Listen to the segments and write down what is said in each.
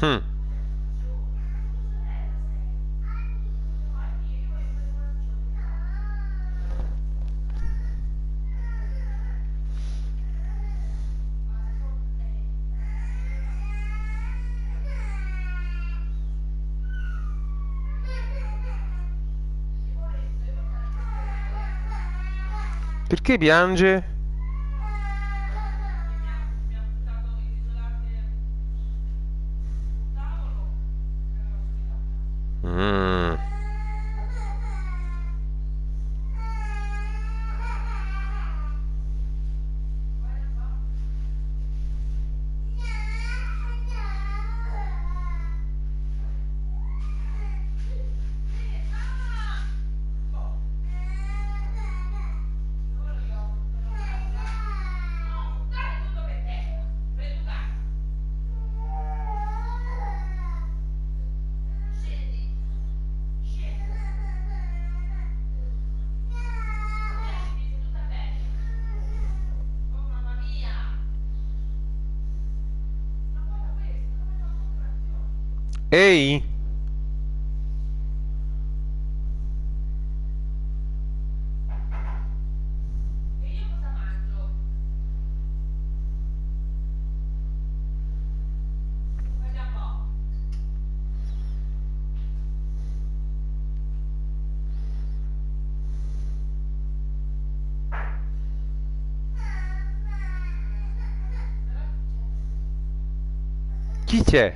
Hm. Perché piange? Mm. Ehi? Chi c'è?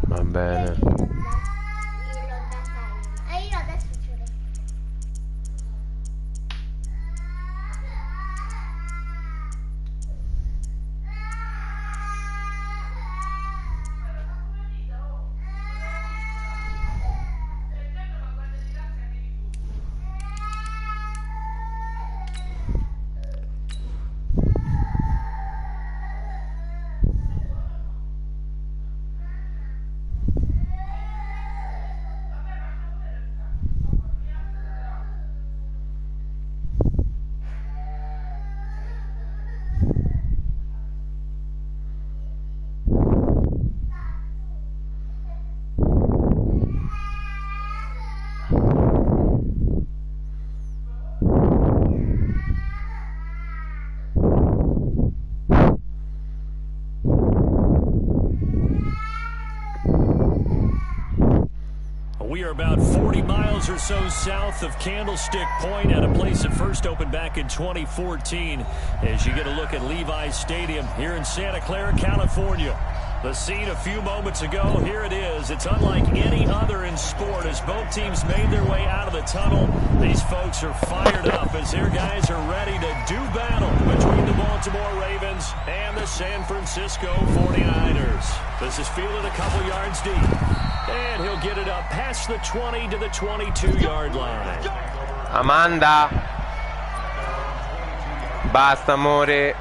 Va bene. Gliel'ho data io. E io adesso ce l'ho. They're about 40 miles or so south of Candlestick Point at a place that first opened back in 2014 as you get a look at Levi's Stadium here in Santa Clara, California. The scene a few moments ago, here it is. It's unlike any other in sport as both teams made their way out of the tunnel. These folks are fired up as their guys are ready to do battle between the Baltimore Ravens and the San Francisco 49ers. This is fielded a couple yards deep. And he'll get it up past the 20 to the 22-yard line. Amanda. Basta, amore.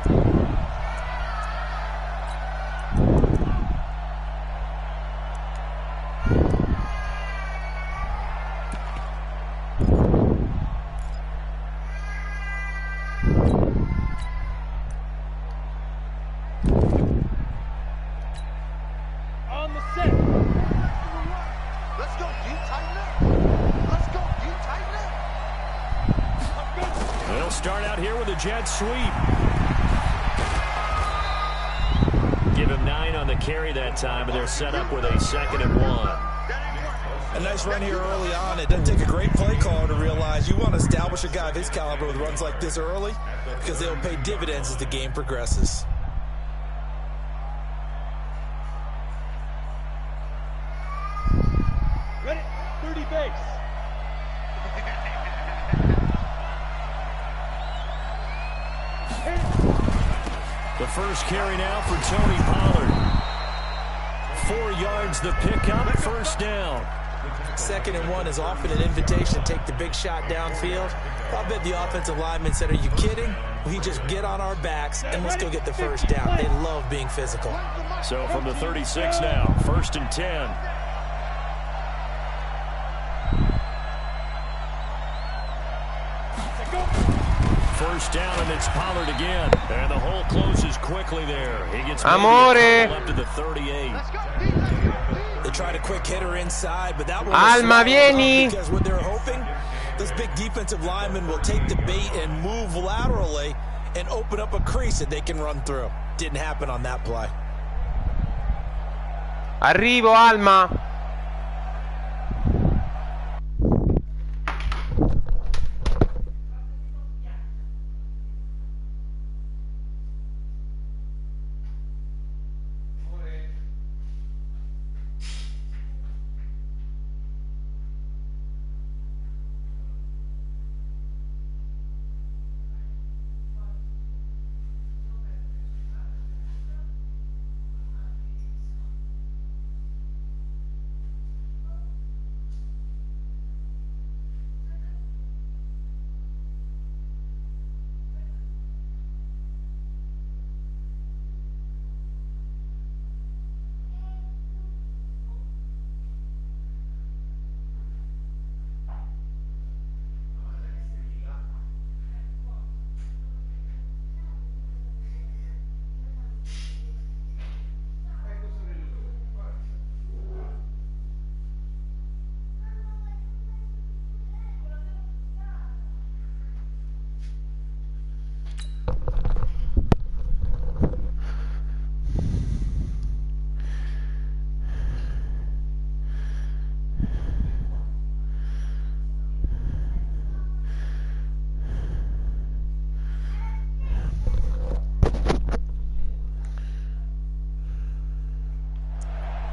Jet sweep. Give him 9 on the carry that time, and they're set up with a 2nd and 1. A nice run here early on. It doesn't take a great play caller to realize you want to establish a guy of his caliber with runs like this early because they'll pay dividends as the game progresses. Ready, 30 base. The first carry now for Tony Pollard. 4 yards the pickup, first down. 2nd and 1 is often an invitation to take the big shot downfield. I'll bet the offensive lineman said, are you kidding? We just get on our backs and let's go get the first down. They love being physical. So from the 36 now, 1st and 10. First down, and it's Pollard again. And the hole closes quickly there. He gets Amore. up to the 38. They tried a quick hitter inside, but that one Alma, vieni. because what they're hoping, this big defensive lineman will take the bait and move laterally and open up a crease that they can run through. Didn't happen on that play. Arrivo, Alma.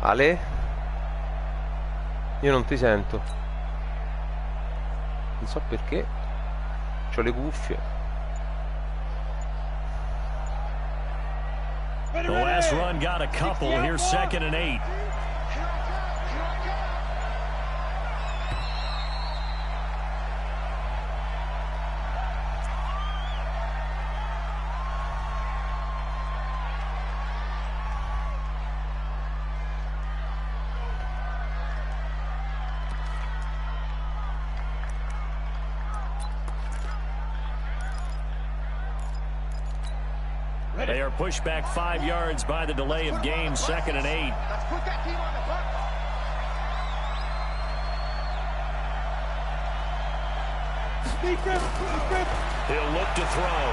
Ale? Io non ti sento. Non so perché. C'ho le cuffie. The last run got a couple. Here's 2nd and 8. They are pushed back 5 yards by the delay of game, 2nd and 8. Let's put that team on the bus. He'll look to throw.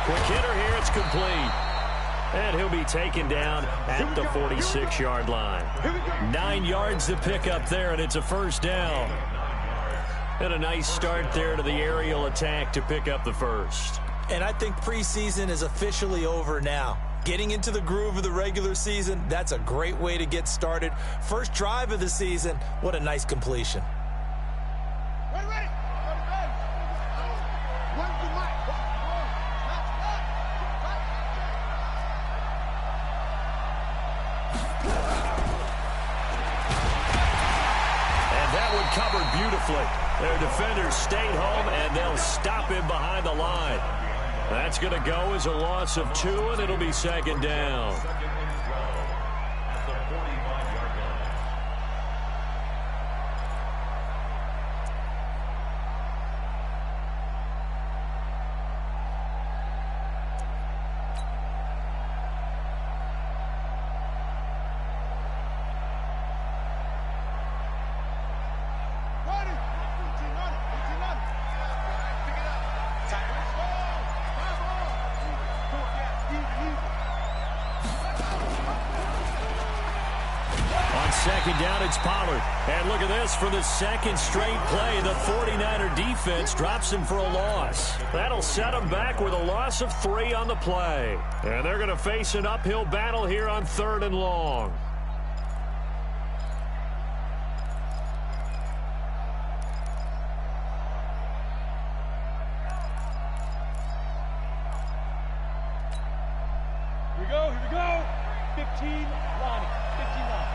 Quick hitter here, it's complete. And he'll be taken down at the 46-yard line. 9 yards to pick up there, and it's a first down. And a nice start there to the aerial attack to pick up the first. And I think preseason is officially over now. Getting into the groove of the regular season, that's a great way to get started. First drive of the season, what a nice completion. Ready. Where's the mic? And that one covered beautifully. Their defenders stayed home, and they'll stop him behind the line. That's going to go as a loss of 2, and it'll be second down. Second down, it's Pollard. And look at this, for the second straight play, the 49er defense drops him for a loss. That'll set him back with a loss of 3 on the play. And they're going to face an uphill battle here on 3rd and long. Here we go. 15, Lonnie. 15 Lonnie.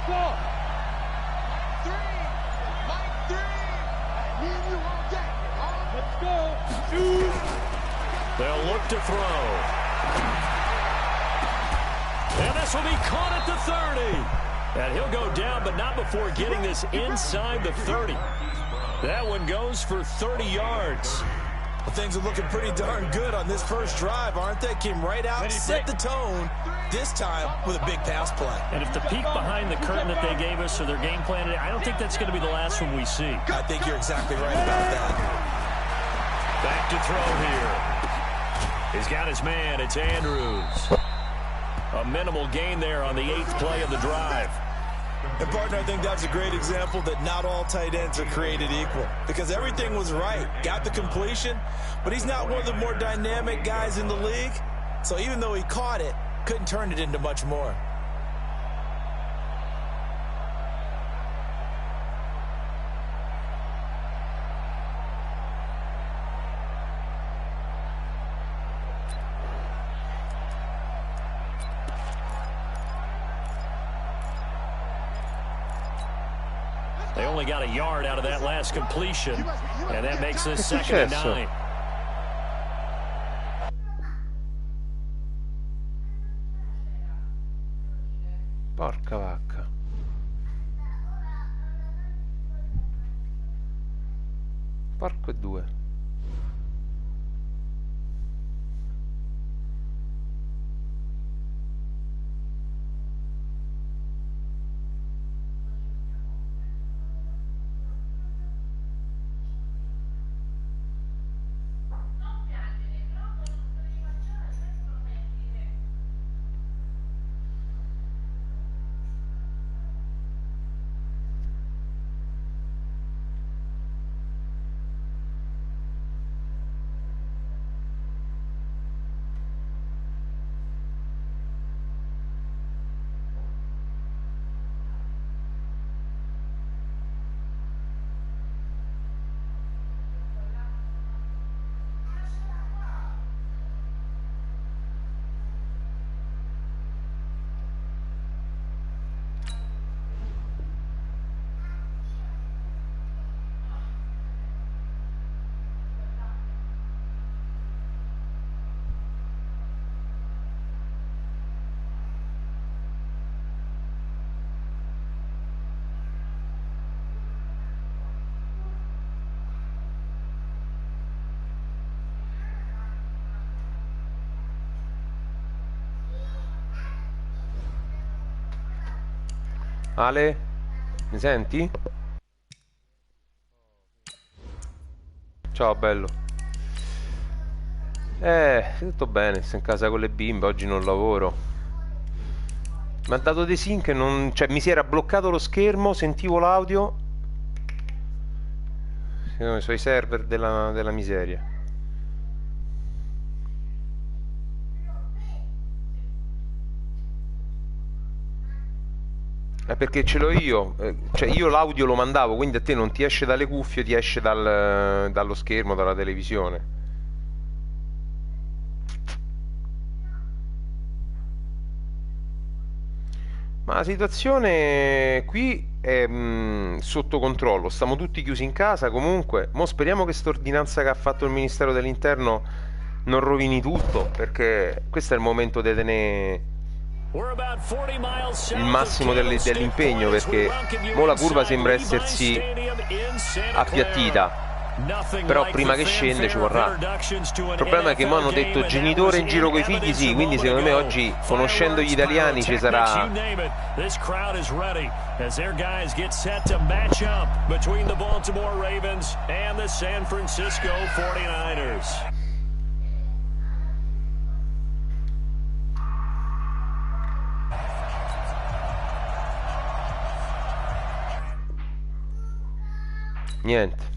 Go. 3, Mike 3. Me and you all day. Let's go. Shoot. They'll look to throw. And this will be caught at the 30. And he'll go down, but not before getting this inside the 30. That one goes for 30 yards. Well, things are looking pretty darn good on this first drive, aren't they? Came right out, set the tone, this time with a big pass play. And if the peek behind the curtain that they gave us or their game plan, I don't think that's going to be the last one we see. I think you're exactly right about that. Back to throw here. He's got his man. It's Andrews. A minimal gain there on the 8th play of the drive. And, partner, I think that's a great example that not all tight ends are created equal. Because everything was right. Got the completion, but he's not one of the more dynamic guys in the league. So even though he caught it, couldn't turn it into much more. They only got a yard out of that last completion, and that makes this 2nd and 9. Porca vacca. Porco 2. Ale, mi senti? Ciao bello. Tutto bene, sto in casa con le bimbe, oggi non lavoro. Mi ha dato dei sync e non... cioè mi si era bloccato lo schermo, sentivo l'audio. Sono i server della miseria. È perché ce l'ho io, cioè io l'audio lo mandavo, quindi a te non ti esce dalle cuffie, ti esce dallo schermo, dalla televisione. Ma la situazione qui è sotto controllo, stiamo tutti chiusi in casa comunque. Mo speriamo che questa ordinanza che ha fatto il Ministero dell'Interno non rovini tutto, perché questo è il momento di tenere il massimo dell'impegno, perché mo la curva sembra essersi appiattita. Però prima che scende ci vorrà. Il problema è che mi hanno detto genitore in giro coi figli, sì, quindi secondo me oggi, conoscendo gli italiani, ci sarà. Niente.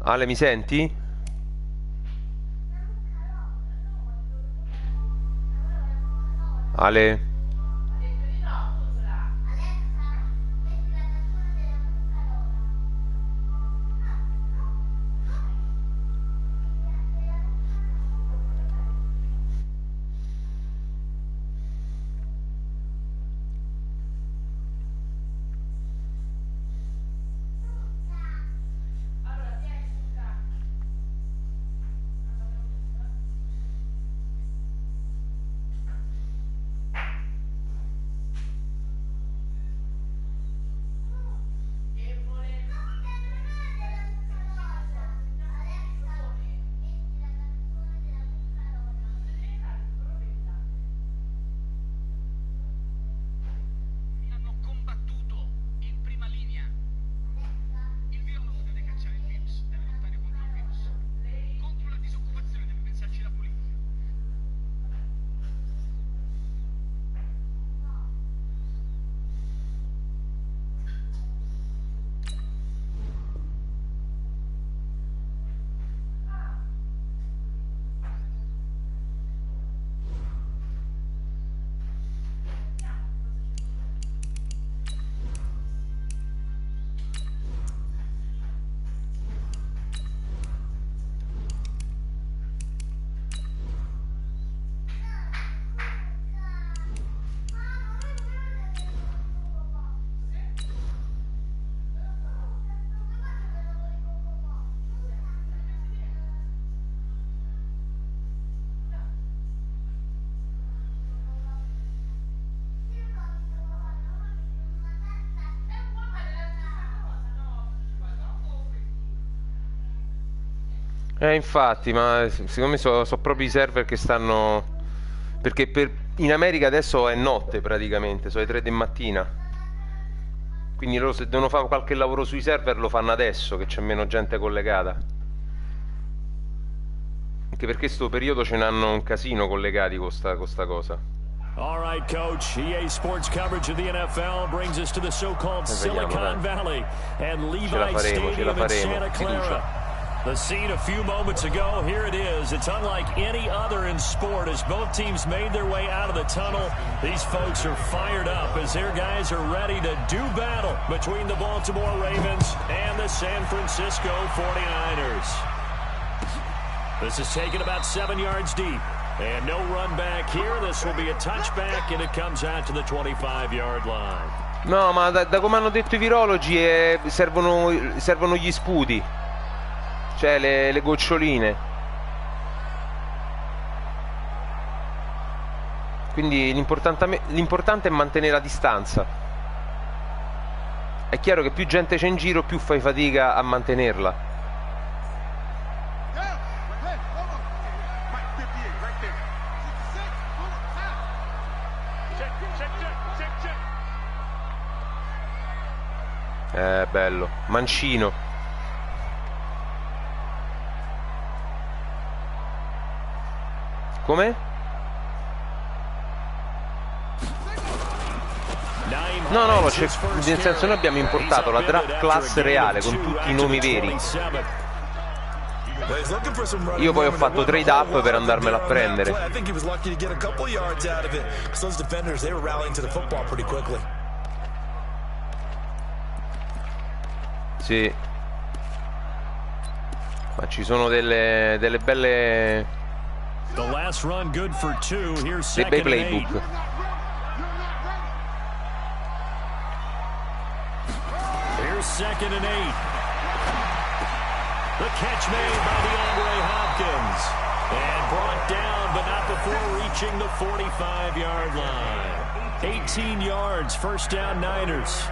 Ale, mi senti? Ale? Infatti, ma secondo me sono proprio i server che stanno. Perché in America adesso è notte praticamente, sono le 3 del mattina. Quindi loro se devono fare qualche lavoro sui server lo fanno adesso, che c'è meno gente collegata. Anche perché sto periodo ce n'hanno un casino collegati con sta cosa. All right, coach. EA Sports coverage of the NFL brings us to the so-called Silicon Valley and Levi Stadium in Santa Clara. The scene a few moments ago, here it is. It's unlike any other in sport as both teams made their way out of the tunnel. These folks are fired up as their guys are ready to do battle between the Baltimore Ravens and the San Francisco 49ers. This is taken about 7 yards deep. And no run back here. This will be a touchback and it comes out to the 25-yard line. No, ma da come hanno detto i virologi servono gli sputi. Cioè le goccioline. Quindi l'importante è mantenere la distanza. È chiaro che più gente c'è in giro, più fai fatica a mantenerla. Bello. Mancino. Come? No, no, nel senso noi abbiamo importato la draft class reale con tutti i nomi veri. Io poi ho fatto trade up per andarmela a prendere. Sì. Ma ci sono delle belle... dei bei playbook. Second and 8. The catch made by DeAndre Hopkins. And brought down, but not before reaching the 45-yard line. 18 yards, first down Niners.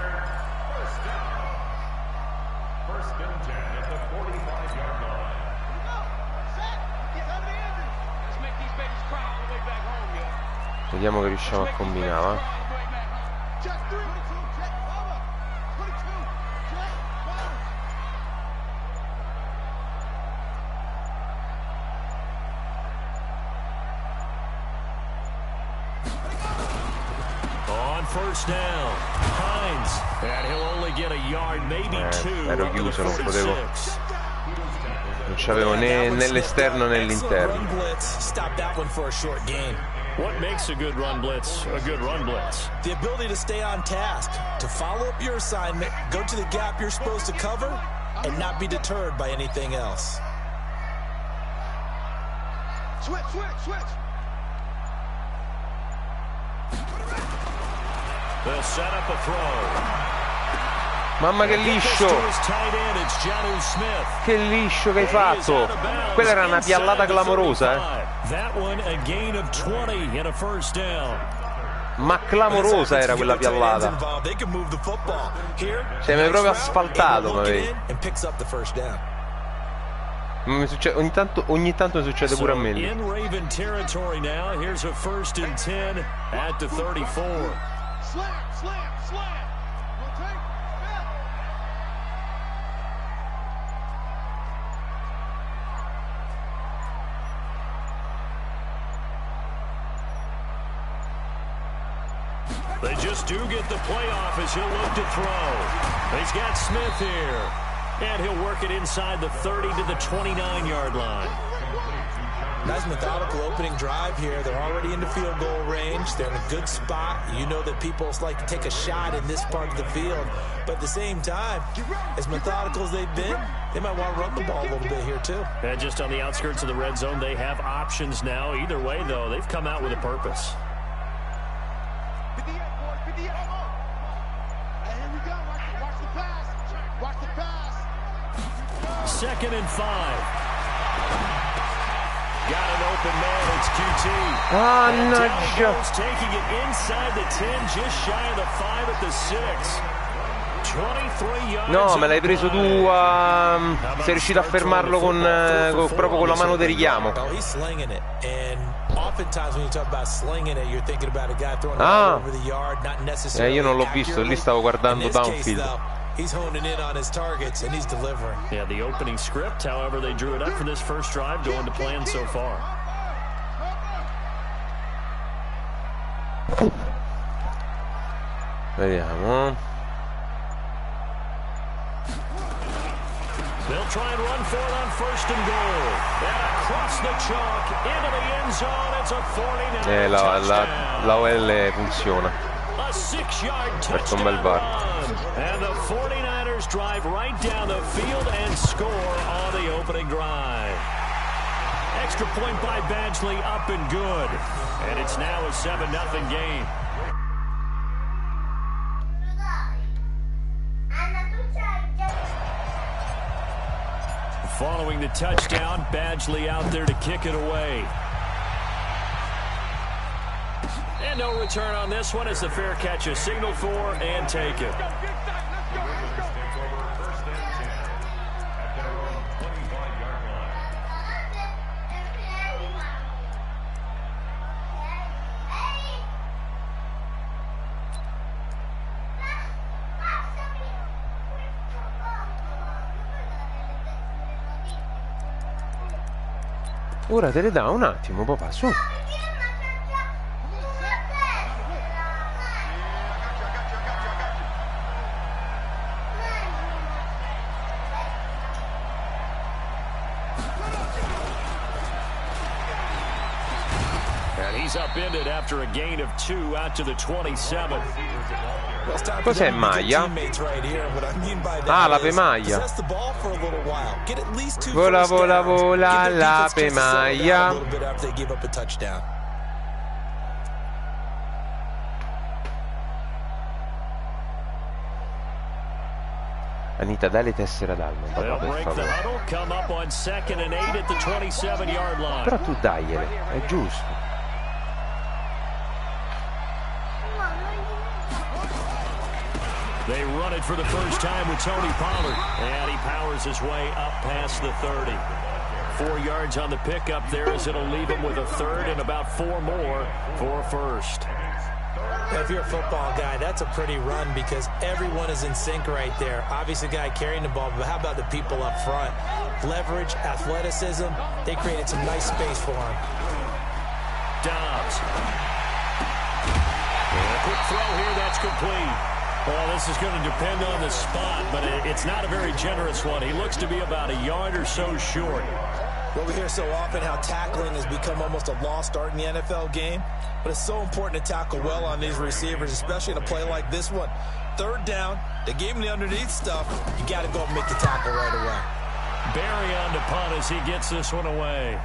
First and 10 at the 45-yard line. Let's make these babies cry all the way back home, yo. Vediamo che riusciamo a combinare. First down, Hines, and he'll only get a yard, maybe two. Ero chiuso, non potevo. Non c'avevo né l'esterno né l'interno. What makes a good run blitz a good run blitz? The ability to stay on task, to follow up your assignment, go to the gap you're supposed to cover, and not be deterred by anything else. Switch, switch, switch. They'll set up a throw. Mamma che liscio! Che liscio che hai fatto! Quella era una piallata clamorosa, Ma clamorosa era quella piallata. Cioè mi hai proprio asfaltato, mi succede, ogni tanto mi succede pure a me. Slam, slam, slam. Rotate. They just do get the playoff as he'll look to throw. He's got Smith here. And he'll work it inside the 30 to the 29-yard line. Nice methodical opening drive here. They're already into field goal range. They're in a good spot. You know that people like to take a shot in this part of the field. But at the same time, as methodical as they've been, they might want to run the ball a little bit here too. And just on the outskirts of the red zone, they have options now. Either way, though, they've come out with a purpose. Watch the pass. Watch the pass. Second and 5. Got an open man, it's QT. Mannaggia. Taking it inside the 10, just shy of the 5 at the 6. 23 yards. No, me l'hai preso tu. Sei riuscito a fermarlo proprio con la mano di richiamo. Io non l'ho visto, lì stavo guardando downfield. He's honing in on his targets and he's delivering. Yeah, the opening script, however, they drew it up for this first drive, going to plan so far. Vediamo. They'll try and run for it on first and goal. And across the chalk into the end zone. It's a 49 touchdown. La OL funziona. A 6-yard Questo è un bel VAR. And the 49ers drive right down the field and score on the opening drive. Extra point by Badgley, up and good. And it's now a 7-0 game. Following the touchdown, Badgley out there to kick it away. And no return on this one as the fair catch is signaled for and taken. Ora te le dà un attimo, papà, su. He's upended after a gain of 2 out to the 27. Cos'è maglia? Ah, l'ape maglia. Vola, vola, vola, l'ape maglia. Anita, dai le tessere ad Alma, papà, per favore. Però tu dagliele, è giusto. They run it for the first time with Tony Pollard, and he powers his way up past the 30. 4 yards on the pickup there as it'll leave him with a third and about 4 more for a first. If you're a football guy, that's a pretty run because everyone is in sync right there. Obviously, the guy carrying the ball, but how about the people up front? Leverage, athleticism, they created some nice space for him. Dobbs. And a quick throw here, that's complete. Well, this is going to depend on the spot, but it's not a very generous one. He looks to be about a yard or so short. Well, we hear so often how tackling has become almost a lost art in the NFL game, but it's so important to tackle well on these receivers, especially in a play like this one. Third down, they gave him the underneath stuff. You got to go and make the tackle right away. Barry on the punt as he gets this one away.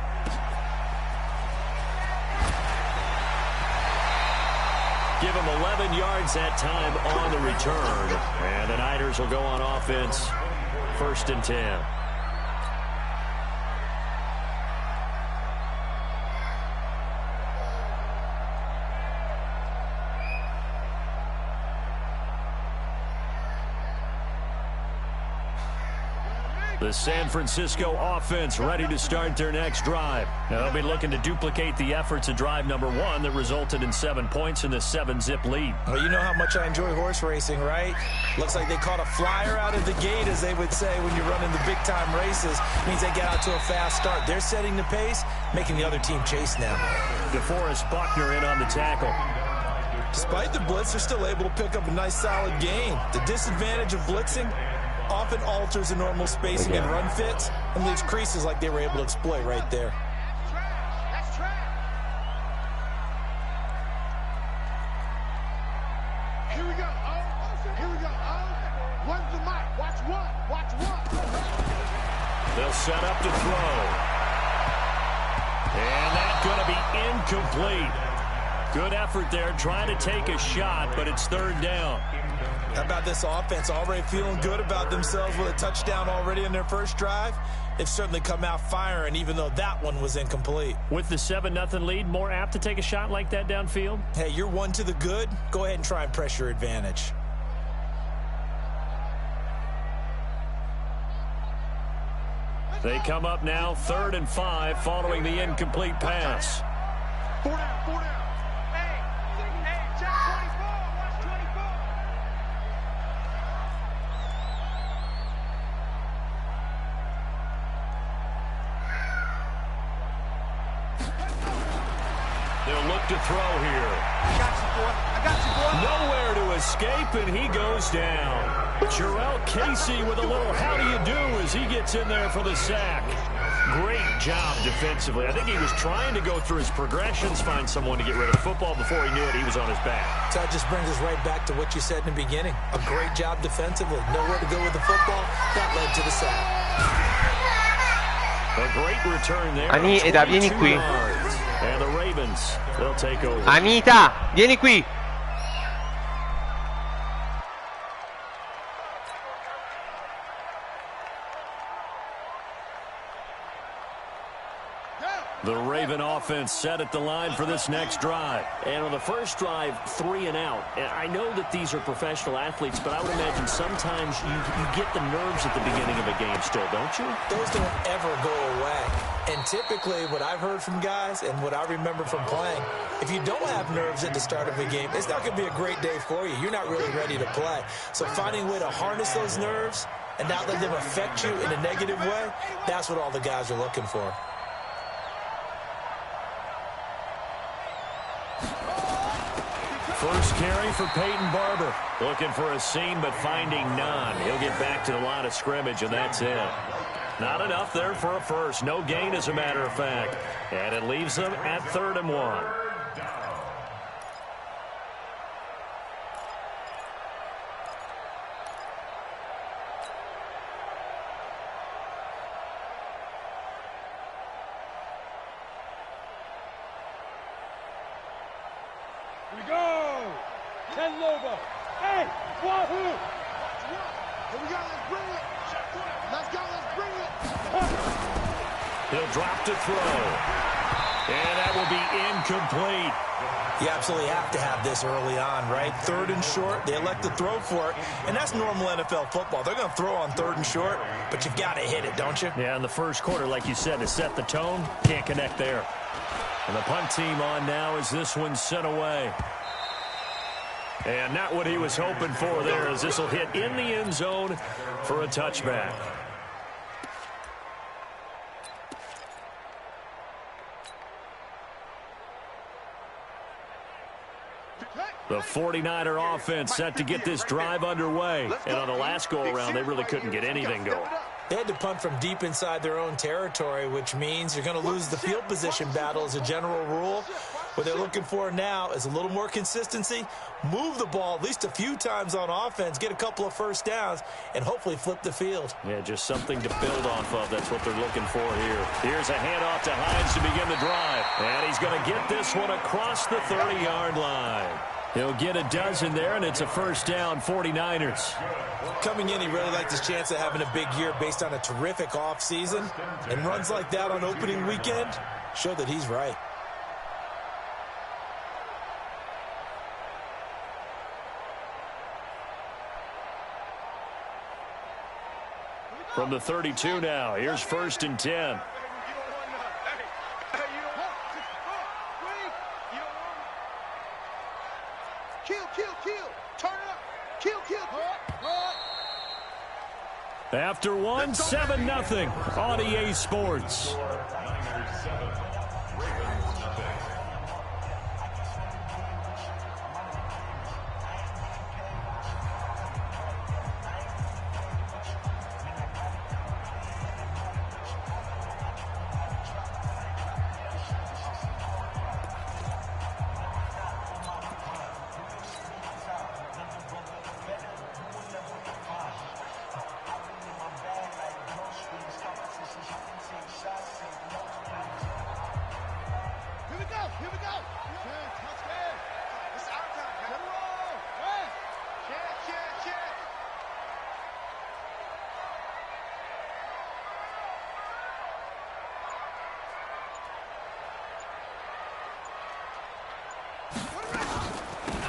Give him 11 yards that time on the return. And the Niners will go on offense, 1st and 10. The San Francisco offense ready to start their next drive. Now they'll be looking to duplicate the efforts of drive number 1 that resulted in 7 points in the 7-zip lead. Well, you know how much I enjoy horse racing, right? Looks like they caught a flyer out of the gate, as they would say when you're running the big-time races. Means they get out to a fast start. They're setting the pace, making the other team chase now. DeForest Buckner in on the tackle. Despite the blitz, they're still able to pick up a nice, solid gain. The disadvantage of blitzing often alters the normal spacing and run fits and leaves creases like they were able to exploit right there. Here we go. Here we go. One's the mic. Watch one. Watch one. They'll set up to throw. And that's going to be incomplete. Good effort there, trying to take a shot, but it's 3rd down. How about this offense? Already feeling good about themselves with a touchdown already in their first drive. They've certainly come out firing, even though that one was incomplete. With the 7-0 lead, more apt to take a shot like that downfield? Hey, you're one to the good. Go ahead and try and press your advantage. They come up now 3rd and 5 following the incomplete pass. 4 down, 4 down. Hey, check 24. Watch 24. They'll look to throw here. I got you, boy. I got you, boy. Nowhere to escape, and he goes down. Jarrell Casey with a little how do you do as he gets in there for the sack. Great job defensively. I think he was trying to go through his progressions, find someone to get rid of the football. Before he knew it, he was on his back. So that just brings us right back to what you said in the beginning. A great job defensively. Nowhere to go with the football. That led to the sack. A great return there. Anita, vieni qui. And the Ravens, they'll take over. Anita, vieni qui. The Raven offense set at the line for this next drive. And on the first drive, 3 and out. And I know that these are professional athletes, but I would imagine sometimes you get the nerves at the beginning of a game still, don't you? Those don't ever go away. And typically what I've heard from guys and what I remember from playing, if you don't have nerves at the start of a game, it's not going to be a great day for you. You're not really ready to play. So finding a way to harness those nerves and not let them affect you in a negative way, that's what all the guys are looking for. carry for Peyton Barber. Looking for a seam, but finding none. He'll get back to the line of scrimmage, and that's it. Not enough there for a first. No gain, as a matter of fact. And it leaves them at 3rd and 1. Here we go. Ken Loba. Hey, Wahoo. Here we go. Let's bring it. Let's go. Let's bring it. He'll drop to throw. And that will be incomplete. You absolutely have to have this early on, right? 3rd and short. They elect to throw for it. And that's normal NFL football. They're going to throw on 3rd and short, but you've got to hit it, don't you? Yeah, in the first quarter, like you said, to set the tone, can't connect there. And the punt team on now as this one's sent away. And not what he was hoping for there, as this will hit in the end zone for a touchback. The 49er offense set to get this drive underway. And on the last go-around, they really couldn't get anything going. They had to punt from deep inside their own territory, which means you're going to lose the field position battle as a general rule. What they're looking for now is a little more consistency, move the ball at least a few times on offense, get a couple of first downs, and hopefully flip the field. Yeah, just something to build off of. That's what they're looking for here. Here's a handoff to Hines to begin the drive. And he's going to get this one across the 30-yard line. He'll get a dozen there, and it's a first down, 49ers. Coming in, he really liked his chance of having a big year based on a terrific offseason. And runs like that on opening weekend show that he's right. From the 32 now, here's 1st and 10. After one, 7-0 on EA Sports.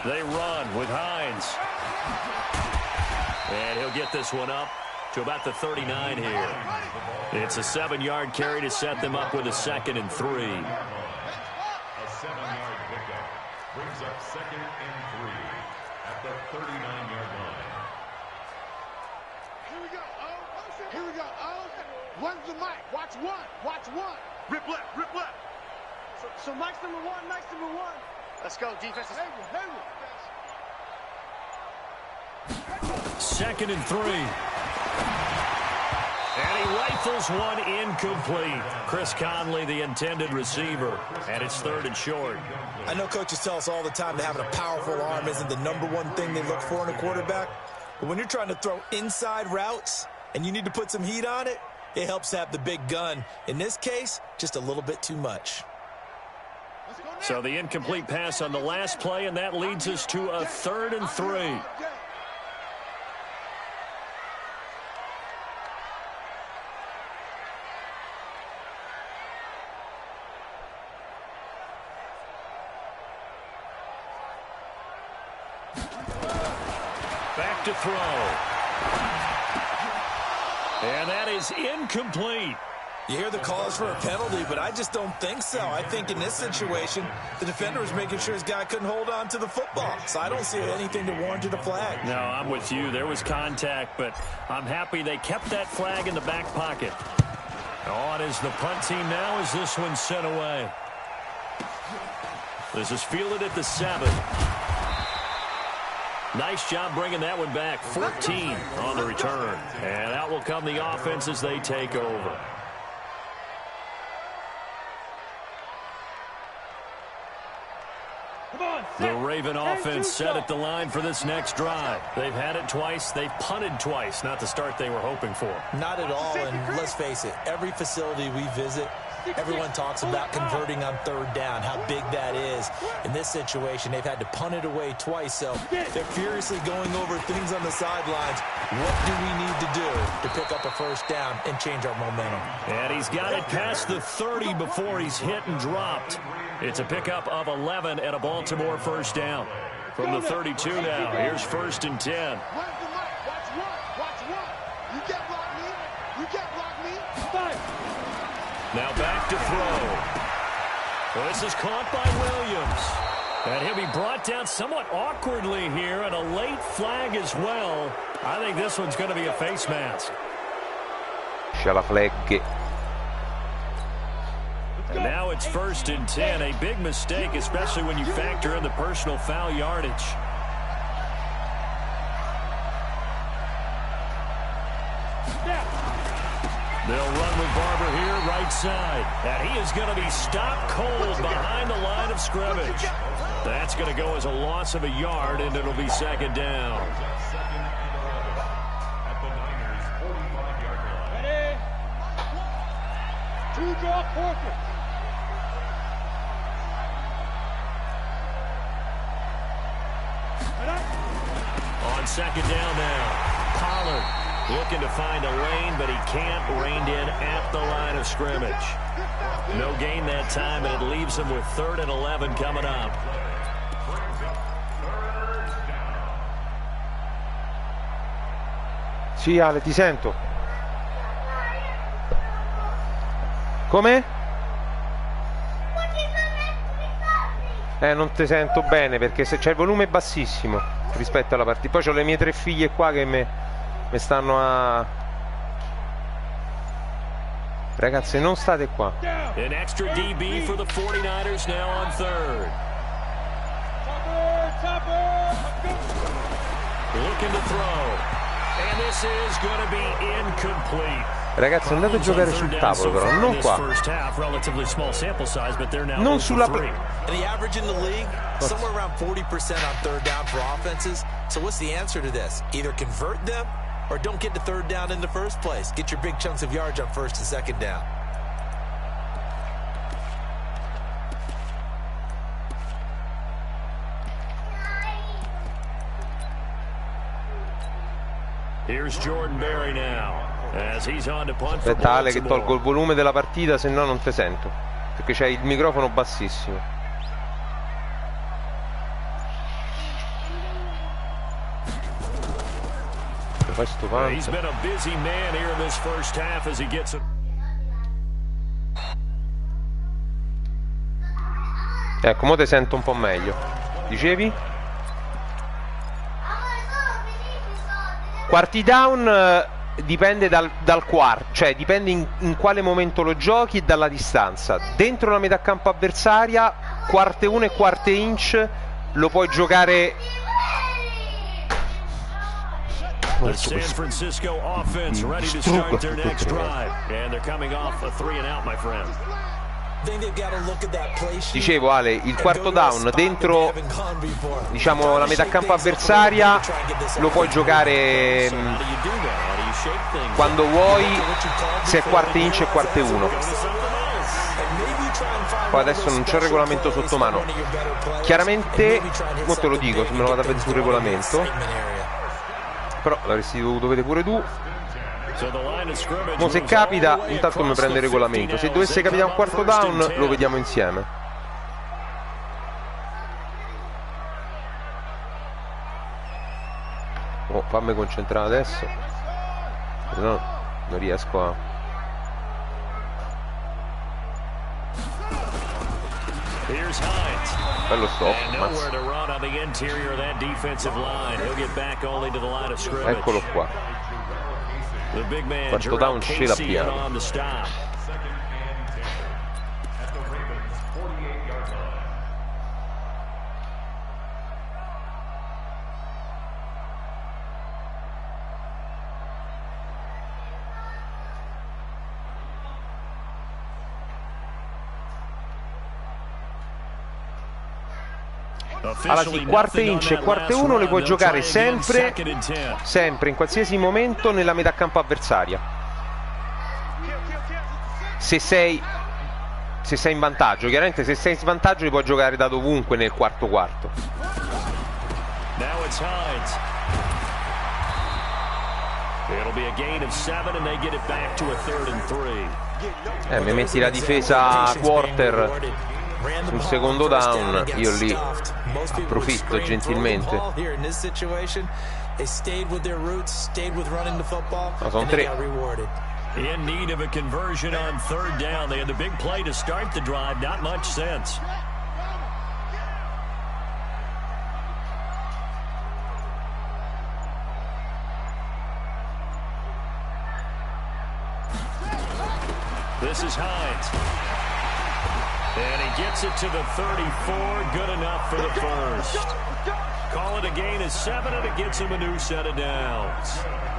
They run with Hines. And he'll get this one up to about the 39 here. It's a 7-yard carry to set them up with a 2nd and 3. A 7-yard pickup brings up 2nd and 3 at the 39-yard line. Here we go. Here we go. One's the mic. Watch one. Watch one. Rip left. Rip left. So Mike's number one. Mike's number one. Let's go, defense. Hayward. 2nd and 3. And he rifles one incomplete. Chris Conley, the intended receiver. And it's 3rd and short. I know coaches tell us all the time that having a powerful arm isn't the #1 thing they look for in a quarterback. But when you're trying to throw inside routes and you need to put some heat on it, it helps have the big gun. In this case, just a little bit too much. So the incomplete pass on the last play, and that leads us to a 3rd and 3. Back to throw. And that is incomplete. You hear the calls for a penalty, but I just don't think so. I think in this situation, the defender was making sure his guy couldn't hold on to the football. So I don't see anything to warrant a flag. No, I'm with you. There was contact, but I'm happy they kept that flag in the back pocket. On is the punt team now as this one's sent away. This is fielded at the 7. Nice job bringing that one back. 14 on the return. And out will come the offense as they take over. The Raven offense set at the line for this next drive. They've had it twice. They've punted twice. Not the start they were hoping for. Not at all, and let's face it, every facility we visit, everyone talks about converting on third down, how big that is. In this situation, they've had to punt it away twice, so they're furiously going over things on the sidelines. What do we need to do to pick up a first down and change our momentum? And he's got it past the 30 before he's hit and dropped. It's a pickup of 11 and a Baltimore first down. From the 32 now, here's 1st and 10. Watch one. You can't block me. You can't block me. Now back to throw. Well, this is caught by Williams. And he'll be brought down somewhat awkwardly here, and a late flag as well. I think this one's going to be a face mask. C'è la flag. And now it's 1st and 10. A big mistake, especially when you factor in the personal foul yardage. They'll run with Barber here, right side. And he is going to be stopped cold behind the line of scrimmage. That's going to go as a loss of a yard, and it'll be 2nd down. Ready? 2 draw portrait. On 2nd down now, Pollard looking to find a lane, but he can't. Reined in at the line of scrimmage. No gain that time, and it leaves him with 3rd and 11 coming up. Sì, Ale, ti sento. Come? Non ti sento bene perché se c'è il volume bassissimo rispetto alla partita. Poi ho le mie 3 figlie qua che mi stanno a... Ragazzi, non state qua. An extra DB for the 49ers now on 3rd. Looking to throw. And this is going to be incomplete. Ragazzi, andate a giocare sul tavolo però, non qua. Non sulla... And the average in the league, somewhere around 40% on third down for offenses. So what's the answer to this? Either convert them or don't get to third down in the first place. Get your big chunks of yards on 1st and 2nd down. Here's Jordan Berry now. As he's on to punt for Aspetta Ale che tolgo il volume della partita, se no non ti sento. Perché c'hai il microfono bassissimo. Fai sto panzo. He's been a busy man here in this first half as he gets it. Ecco, mo te sento un po' meglio. Dicevi? Quarti down dipende dal quarto, cioè dipende in quale momento lo giochi e dalla distanza. Dentro la metà campo avversaria, quarte 1 e quarte inch lo puoi giocare. The San Francisco offense ready to start their next drive, and they're coming off a 3 and out, my friend. Dicevo Ale, il quarto down dentro, diciamo, la metà campo avversaria lo puoi giocare quando vuoi, se è quarte inch e quarte 1. Poi adesso non c'è il regolamento sotto mano. Chiaramente, mo te lo dico, se me lo vado a vedere sul regolamento, però l'avresti dovuto vedere pure tu. Mo se capita, intanto mi prende il regolamento. Se dovesse capitare un quarto down, lo vediamo insieme. Oh, fammi concentrare adesso, se no non riesco a... Bello stop. Eccolo qua. Quarto down ce l'abbiamo. Allora sì, quarte inch e quarte 1 le puoi giocare sempre in qualsiasi momento nella metà campo avversaria, se sei in vantaggio. Chiaramente se sei in svantaggio li puoi giocare da dovunque nel quarto. Mi metti la difesa quarter sul secondo down, io lì approfitto gentilmente. No, sono 3. In need of a conversion on third down. They had the big play to start the drive. Not much sense. This is Hines. And he gets it to the 34. Good enough for the first. Call it a gain of 7, and it gets him a new set of downs.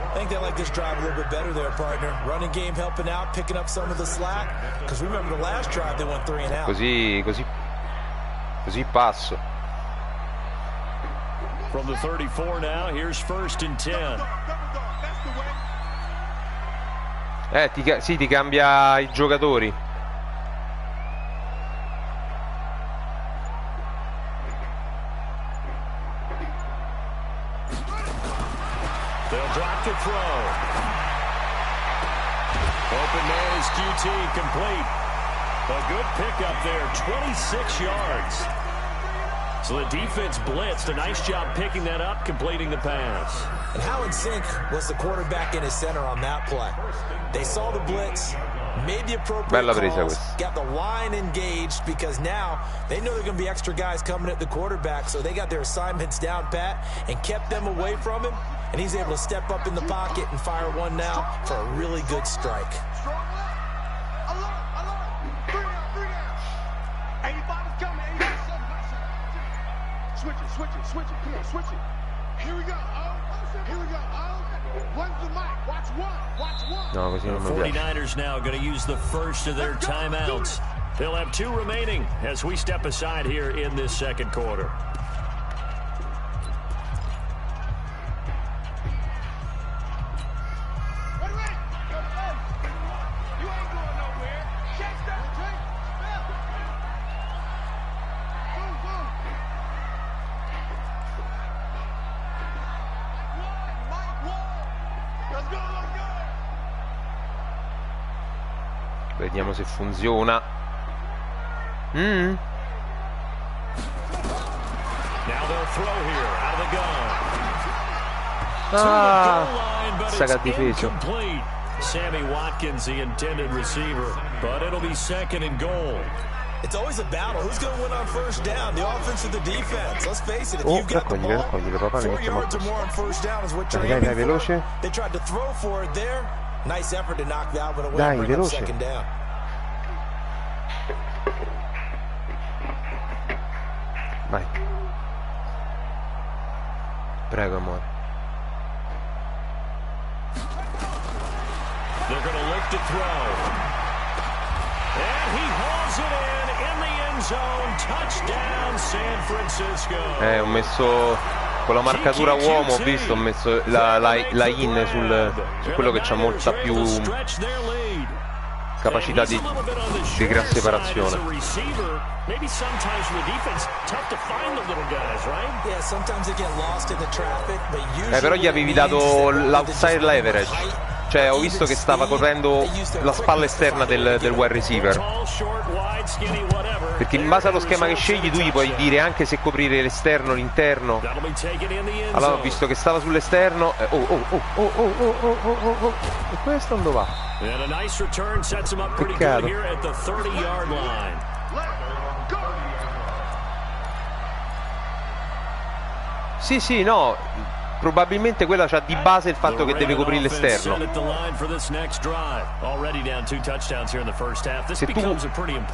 I think they like this drive a little bit better there, partner. Running game helping out, picking up some of the slack. Because remember the last drive they went 3 and out. Così passo. From the 34 now, here's 1st and 10. Sì, ti cambia i giocatori. They'll drop to throw. Open man is QT, complete. A good pickup there, 26 yards. So the defense blitzed. A nice job picking that up, completing the pass. And how in sync was the quarterback in his center on that play? They saw the blitz, made the appropriate calls, got the line engaged, because now they know there are going to be extra guys coming at the quarterback, so they got their assignments down pat and kept them away from him, and he's able to step up in the pocket and fire one now for a really good strike. Switch it, come on, switch it. Here we go, One's the mic, watch one. No, così non the 49ers now going to use the first of their timeouts. They'll have 2 remaining as we step aside here in this second quarter. Vediamo se funziona. Now they'll throw here out of the gun. Sa che ha difeso. Sammy Watkins, the intended receiver, but it'll be 2nd and goal. It's always a battle. Who's going to win on first down? The offense or the defense? Let's face it. If you've got the ball, 4 yards or more on first down is what you're aiming for. They tried to throw for it there. Nice effort to knock that one away and bring up 2nd down. Vai. Prego, amore. They're going to look to throw. And he hauls it in the end zone. Touchdown, San Francisco. Ho messo con la marcatura uomo, ho visto, ho messo la in su quello che c'ha molta più capacità di gran separazione. Però gli avevi dato l'outside leverage, cioè ho visto che stava correndo la spalla esterna del wide receiver, perché in base allo schema che scegli tu gli puoi dire anche se coprire l'esterno o l'interno. Allora ho visto che stava sull'esterno. E questo dove va? Peccato. Sì, no, probabilmente quella c'ha di base il fatto che deve coprire l'esterno. Se tu,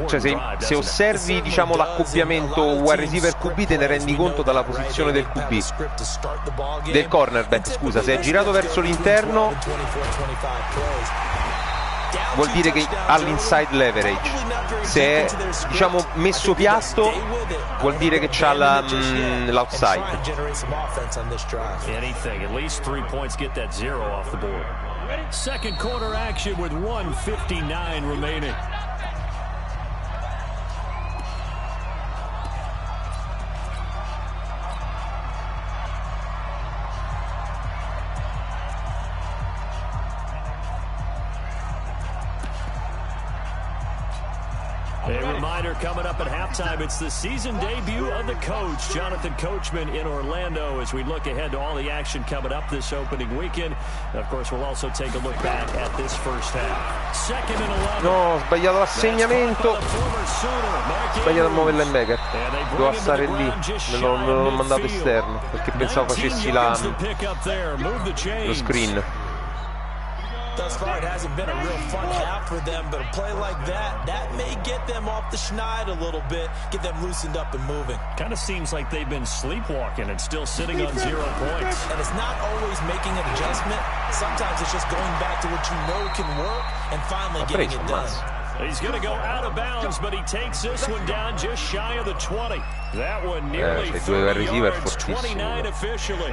cioè se osservi, diciamo, l'accoppiamento wide receiver QB, te ne rendi conto dalla posizione del QB, del cornerback, scusa. Se è girato verso l'interno vuol dire che ha l'inside leverage. Se è, diciamo, messo piatto, vuol dire che c'ha l'outside. Anything, at least 3 points, get that zero off the board. Second quarter action with 1:59 remaining. A reminder coming up at halftime, it's the season debut of the coach, Jonathan Coachman, in Orlando, as we look ahead to all the action coming up this opening weekend. Of course, we'll also take a look back at this first half. Second and 11. No, ho sbagliato l'assegnamento. Sbagliato a muovere l'linebacker. Doveva stare lì. Me l'ho mandato esterno perché pensavo facessi lo screen. Thus far, it hasn't been a real fun half for them, but a play like that may get them off the schneid a little bit, get them loosened up and moving. Kind of seems like they've been sleepwalking and still sitting on 0 points. And it's not always making an adjustment. Sometimes it's just going back to what you know can work and finally getting it done. He's going to go out of bounds, but he takes this one down just shy of the 20. That one nearly 30 yards, 29 officially.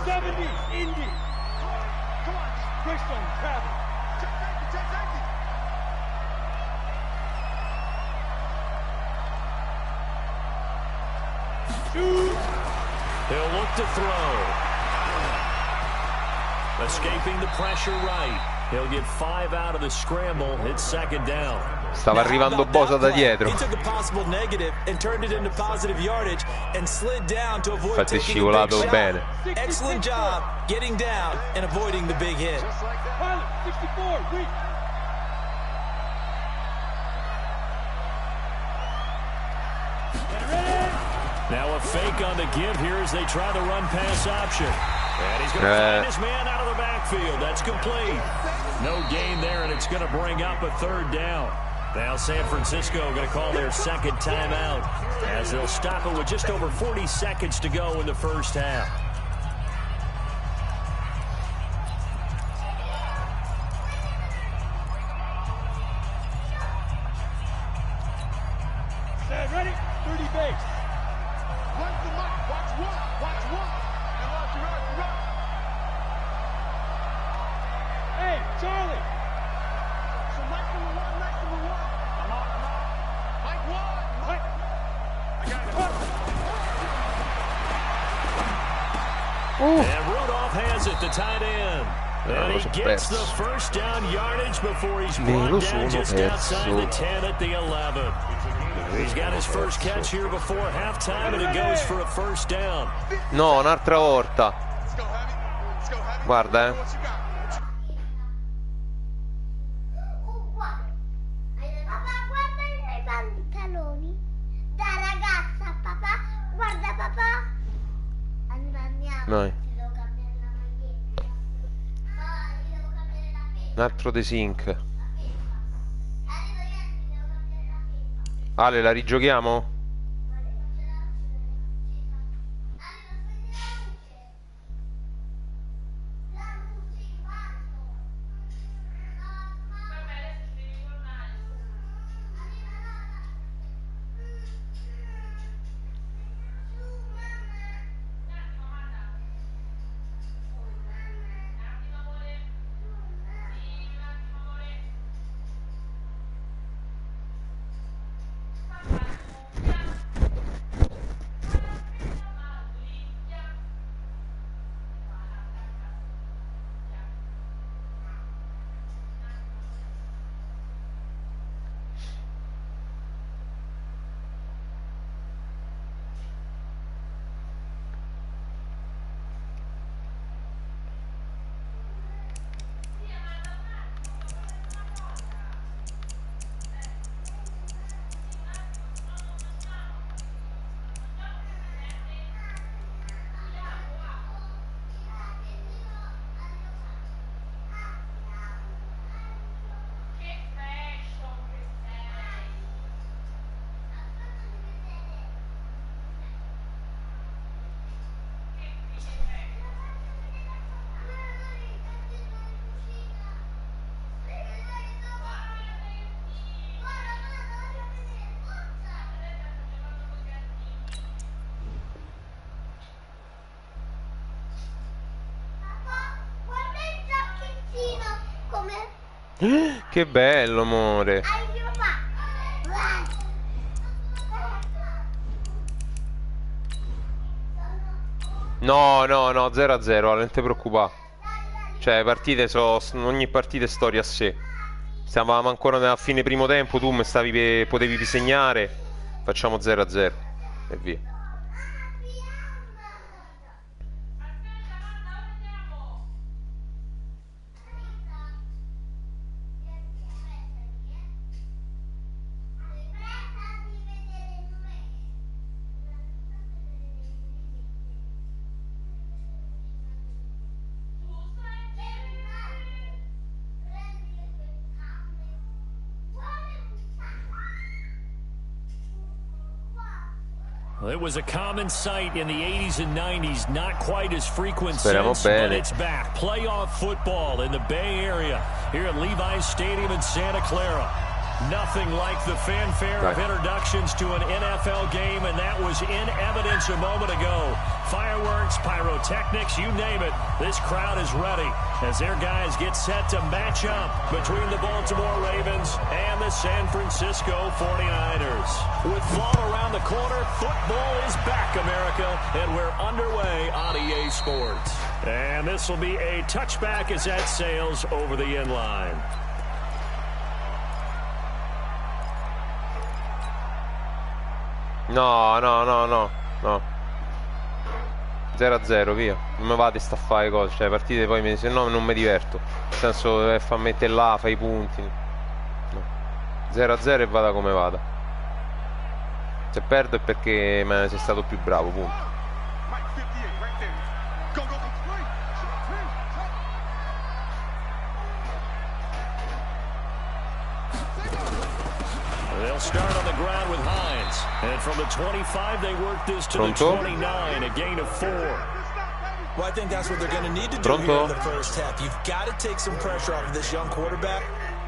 70, Indy. Come on, Greystone, grab it. He'll look to throw. Escaping the pressure right. He'll get 5 out of the scramble. It's second down. Stava arrivando Bosa da dietro. Infatti è scivolato bene. Excellent job getting down and avoiding the big hit. Now a fake on the give here as they try the run pass option. And he's going to find his man out of the backfield. That's complete. No gain there, and it's going to bring up a third down. Now San Francisco going to call their second timeout as they'll stop it with just over 40 seconds to go in the first half. Ready? 30 base. Run the mic. Watch one. Watch one. And watch your run. Hey, Charlie. So Mike number one. I'm out. Mike one. Mike. I got it. And Rudolph has it, the tight end. And he gets the first down yardage before he's brought down just outside the 10 at the 11. He's got his first catch here before halftime, and it goes for a first down. No, un'altra volta. Guarda, Papà, guarda i miei pantaloni. Da ragazza, papà. Guarda, papà. Andiamo. Dai. Ti devo cambiare la maglietta. Ti devo cambiare la felpa. Un altro desync. Arrivo io, ti devo cambiare la felpa. Ale, la rigiochiamo? Che bello, amore. No, no, no, 0-0, non ti preoccupare. Cioè, le partite ogni partita è storia a sé. Stavamo ancora a fine primo tempo, tu potevi segnare. Facciamo 0-0 e via. It was a common sight in the 80s and 90s, not quite as frequent Speriamo since, bene. but it's back. Playoff football in the Bay Area here at Levi's Stadium in Santa Clara. Nothing like the fanfare of introductions to an NFL game, and that was in evidence a moment ago. Fireworks, pyrotechnics, you name it. This crowd is ready as their guys get set to match up between the Baltimore Ravens and the San Francisco 49ers. With fall around the corner, football is back, America, and we're underway on EA Sports. And this will be a touchback as that sails over the end line. No, no, no, no, no. 0-0, via. Non mi vado a sta a fare cose. Cioè, le partite poi se no non mi diverto. Nel senso, fa mettere là, fai i punti. No. 0-0 e vada come vada. Se perdo è perché sei stato più bravo, punto. They'll start on the ground with Hines. And from the 25, they work this to the 29, a gain of 4. Well, I think that's what they're going to need to do here in the first half. You've got to take some pressure off of this young quarterback,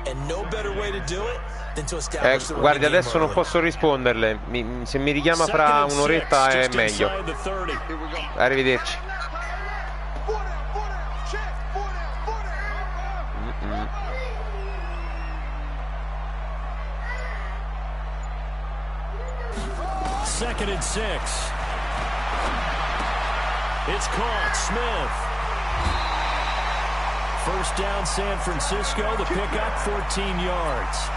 and no better way to do it than to establish the guardi, adesso non posso risponderle. Se mi richiama fra un'oretta è meglio. Arrivederci. Second and 6. It's caught. Smith. First down, San Francisco. The pickup, 14 yards.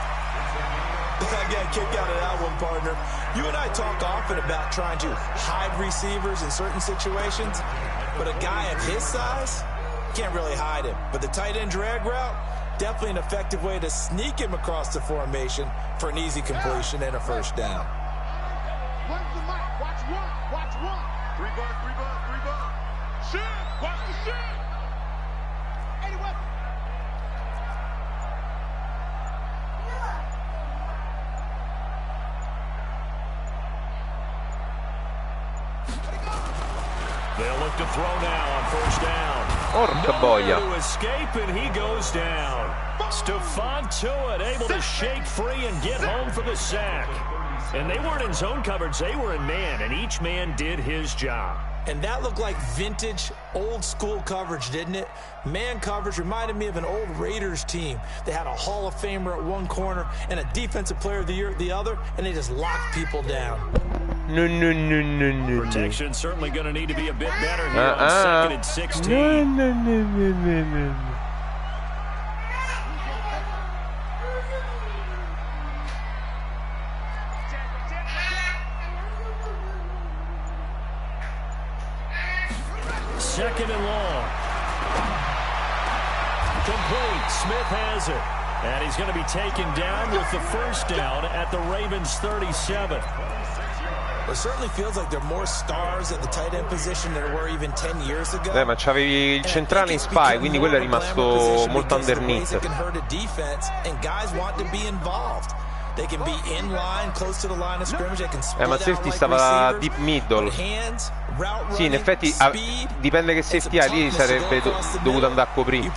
I got a kick out of that one, partner. You and I talk often about trying to hide receivers in certain situations, but a guy of his size can't really hide him. But the tight end drag route, definitely an effective way to sneak him across the formation for an easy completion and a first down. Where's the mic? Watch one. Watch one. 3 bucks, 3 bucks, 3 bucks. Shit. Watch the shit. Anyway. They'll look to throw now on first down. Porca boia. To escape, and he goes down. Stephon Tuitt able to shake free and get home for the sack. And they weren't in zone coverage, they were in man, and each man did his job. And that looked like vintage, old-school coverage, didn't it? Man coverage reminded me of an old Raiders team. They had a Hall of Famer at one corner and a Defensive Player of the Year at the other, and they just locked people down. No. Protection certainly going to need to be a bit better here on second and 16. No. Second and long. Complete. Smith has it. And he's going to be taken down with the first down at the Ravens 37. It certainly feels like there are more stars at the tight end position than there were even 10 years ago. Ma c'avevi il centrale in spy, quindi quello è rimasto molto underneath. Ma safety stava deep middle. Sì, in effetti dipende che safety hai, lì sarebbe dovuto andare a coprire.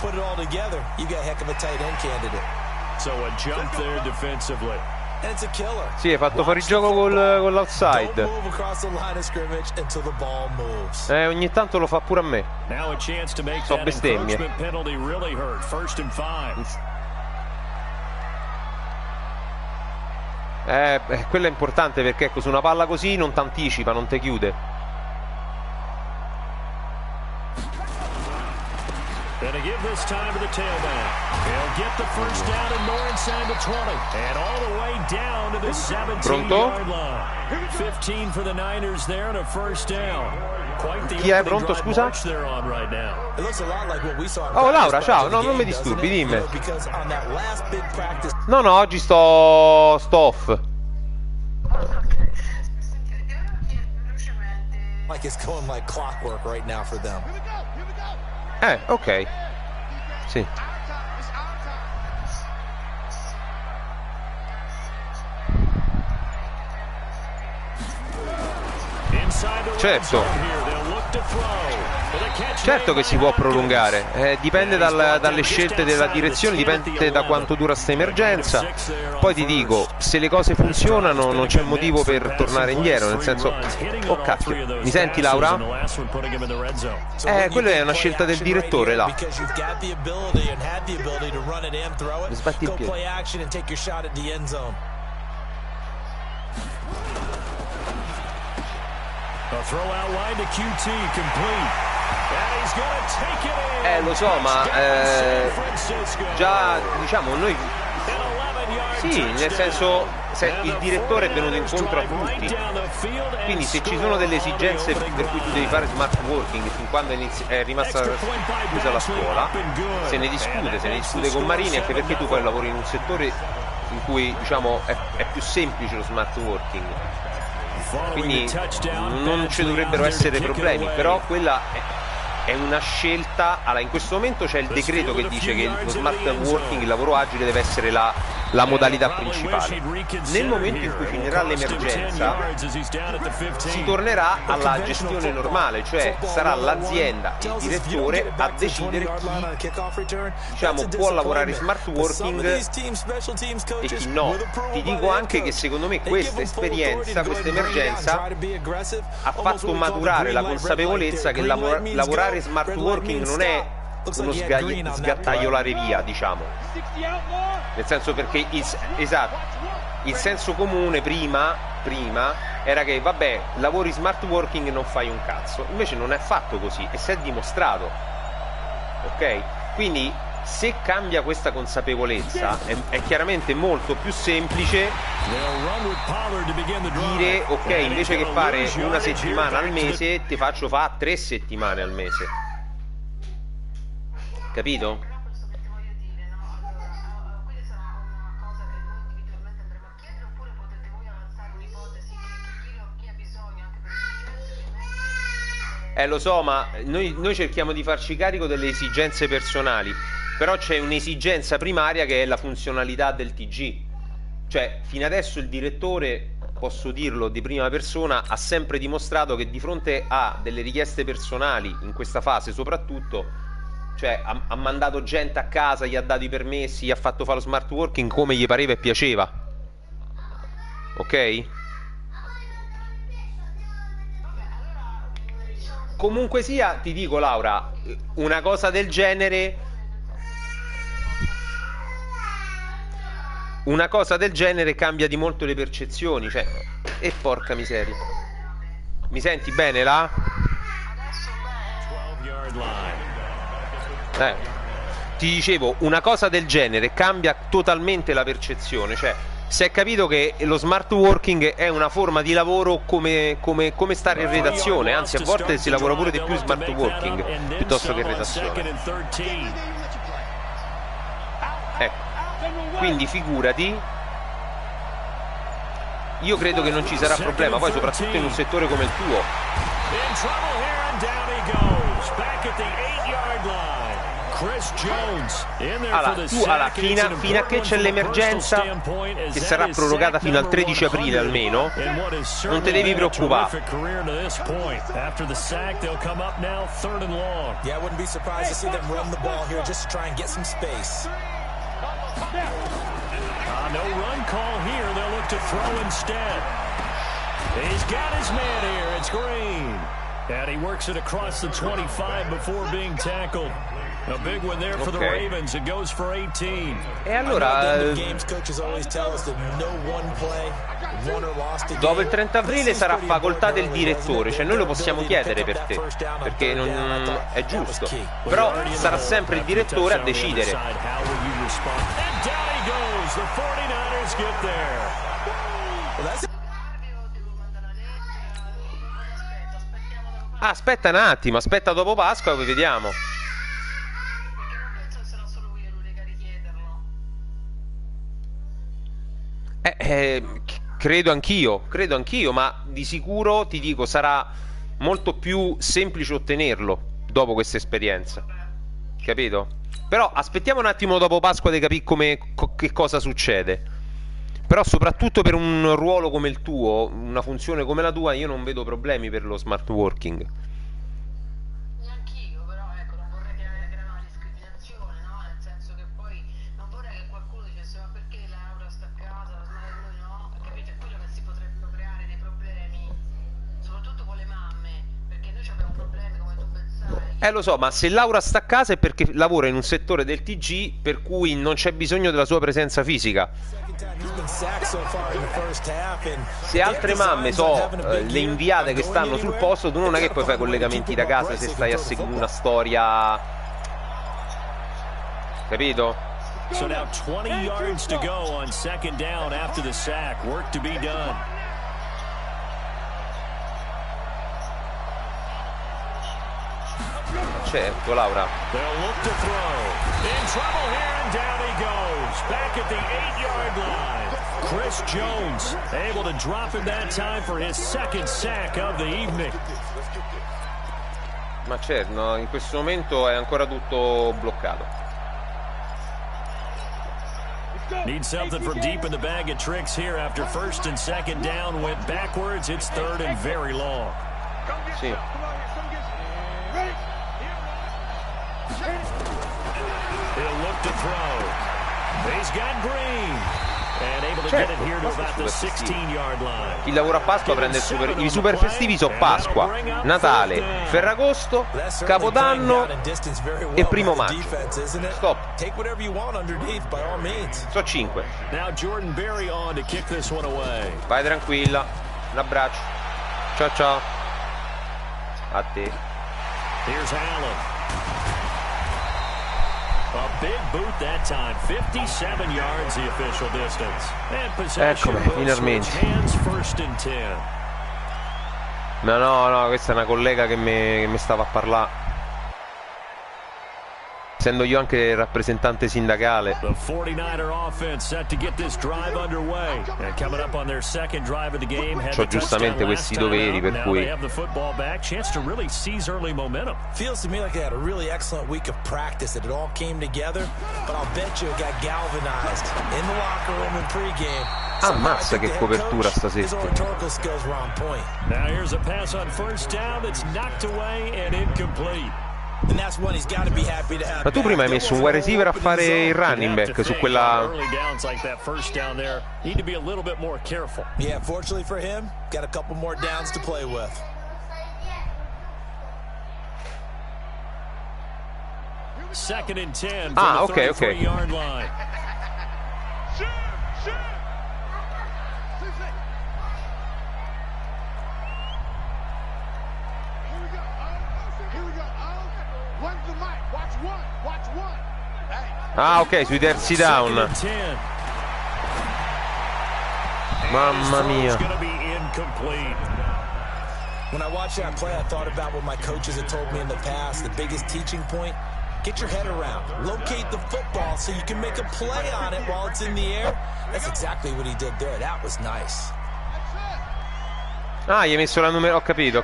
Sì, hai fatto fuori gioco con l'outside. Ogni tanto lo fa pure a me. So bestemmie. Quello è importante, perché ecco, su una palla così non ti anticipa, non ti chiude. And to give this time to the tailback. He'll get the first down and more inside the 20. And all the way down to the 17-yard line. 15 for the Niners there and a first down. Quite the Chi è pronto, scusa? they're on right now. Oh, Laura, ciao. No, non mi disturbi, dimmi. No, oggi sto off. Like it's going like clockwork right now for them. Ok. Sì. Certo. Certo che si può prolungare, dipende dalle scelte della direzione, dipende da quanto dura sta emergenza. Poi ti dico, se le cose funzionano non c'è motivo per tornare indietro, nel senso, oh cacchio, mi senti Laura? Quella è una scelta del direttore là. Mi sbatti il piede. A throw out wide to QT, complete. And he's gonna take it in. Lo so, ma già diciamo noi sì, nel senso, se il direttore è venuto incontro a tutti, quindi se ci sono delle esigenze per cui tu devi fare smart working fin quando è rimasta chiusa la scuola, se ne discute con Marini, anche perché tu poi lavori in un settore in cui diciamo è più semplice lo smart working, quindi non ci dovrebbero essere problemi. Però quella è una scelta. Allora, in questo momento c'è il decreto che dice che lo smart working, il lavoro agile, deve essere la modalità principale. Nel momento in cui finirà l'emergenza si tornerà alla gestione normale, cioè sarà l'azienda, il direttore a decidere chi diciamo può lavorare in smart working e chi no. Ti dico anche che secondo me questa esperienza, questa emergenza ha fatto maturare la consapevolezza che lavorare in smart working non è uno sgattaiolare via, diciamo, nel senso, perché il senso comune prima era che vabbè, lavori smart working e non fai un cazzo, invece non è affatto così e si è dimostrato, ok? Quindi se cambia questa consapevolezza è chiaramente molto più semplice dire ok, invece che fare una settimana al mese ti faccio fare 3 settimane al mese, capito? Lo so, ma noi cerchiamo di farci carico delle esigenze personali, però c'è un'esigenza primaria che è la funzionalità del TG. Cioè, fino adesso il direttore, posso dirlo di prima persona, ha sempre dimostrato che di fronte a delle richieste personali, in questa fase soprattutto, cioè ha mandato gente a casa, gli ha dato i permessi, gli ha fatto fare lo smart working come gli pareva e piaceva, ok? Comunque sia, ti dico Laura, una cosa del genere cambia di molto le percezioni, cioè, e porca miseria. Mi senti bene là? Ti dicevo, una cosa del genere cambia totalmente la percezione, cioè si è capito che lo smart working è una forma di lavoro come stare in redazione, anzi a volte si lavora pure di più smart working piuttosto che in redazione. Ecco, quindi figurati, io credo che non ci sarà problema, poi soprattutto in un settore come il tuo. Allora, fino a che c'è l'emergenza, che sarà prorogata fino al 13 aprile almeno, non te devi preoccupare. No run call here. They'll look to throw instead. He's got his man here. It's Green. And he works it across the 25 before being tackled. Ok. E allora dopo il 30 aprile sarà facoltà del direttore, cioè noi lo possiamo chiedere per te, perché non è giusto, però sarà sempre il direttore a decidere. Aspetta un attimo, aspetta dopo Pasqua, poi vediamo. Credo anch'io, ma di sicuro ti dico sarà molto più semplice ottenerlo dopo questa esperienza, capito? Però aspettiamo un attimo dopo Pasqua di capire che cosa succede. Però soprattutto per un ruolo come il tuo, una funzione come la tua, io non vedo problemi per lo smart working. Neanch'io, però ecco, non vorrei creare una discriminazione, no? Nel senso che poi non vorrei che qualcuno dicesse ma perché Laura sta a casa, la smart lui no? Capite? È quello che si potrebbero creare dei problemi, soprattutto con le mamme, perché noi abbiamo problemi come tu ben sai. Lo so, ma se Laura sta a casa è perché lavora in un settore del TG per cui non c'è bisogno della sua presenza fisica. Se altre mamme le inviate che stanno sul posto, tu non è che poi fai collegamenti da casa se stai a seguire una storia, capito? So now 20 yards to go on second down after the sack. Work to be done. Certo, Laura. They'll look to throw. In trouble here, and down he goes. Back at the 8-yard line. Chris Jones able to drop him that time for his second sack of the evening. Ma certo, no, in questo momento è ancora tutto bloccato. Need something from deep in the bag of tricks here after first and second down went backwards. It's third and very long. Sì. He'll look to throw. He's got Green. And able to get it here to about the 16-yard line. Chi lavora a Pasqua prende i super festivi sono Pasqua, Natale, Ferragosto, Capodanno e primo maggio. Stop. Sono 5. Now Jordan Berry on to kick this one away. Vai tranquilla. Un abbraccio. Ciao ciao. A te. Here's Allen. A big boot that time, 57 yards the official distance. And possession goes switch hands, first and 10. No, questa è una collega che mi stava a parlare. Essendo io anche il rappresentante sindacale. The 49er offense set to get this drive underway. And coming up on their second drive of the game, c'ho giustamente questi doveri per cui have the football back, chance to really seize early momentum. Feels to me like they had a really excellent week of practice, that it all came together, but I'll bet you it got galvanized in the locker room in pregame. Ammazza che copertura stasera. Now here's a pass on first down that's knocked away and incomplete. Ma tu prima hai messo un wide receiver a fare il running back su quella. Yeah, fortunately for him, got a couple more downs to play with. Second and 10 Ah, from the ok. 33-yard line. Ah, ok, sui terzi down. Mamma mia. When I watched that play, I thought about what my coaches had told me in the past. The biggest teaching point: get your head around, locate the football so you can make a play on it while it's in the air. That's exactly what he did there. That was nice. Ah, gli hai messo la numero. Ho capito.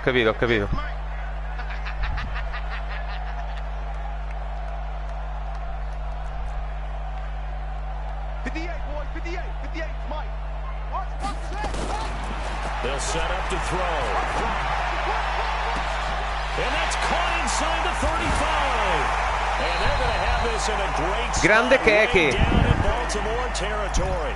They'll set up to throw. And that's caught inside the 35. And they're going to have this in a great Grande spot che down in Baltimore territory.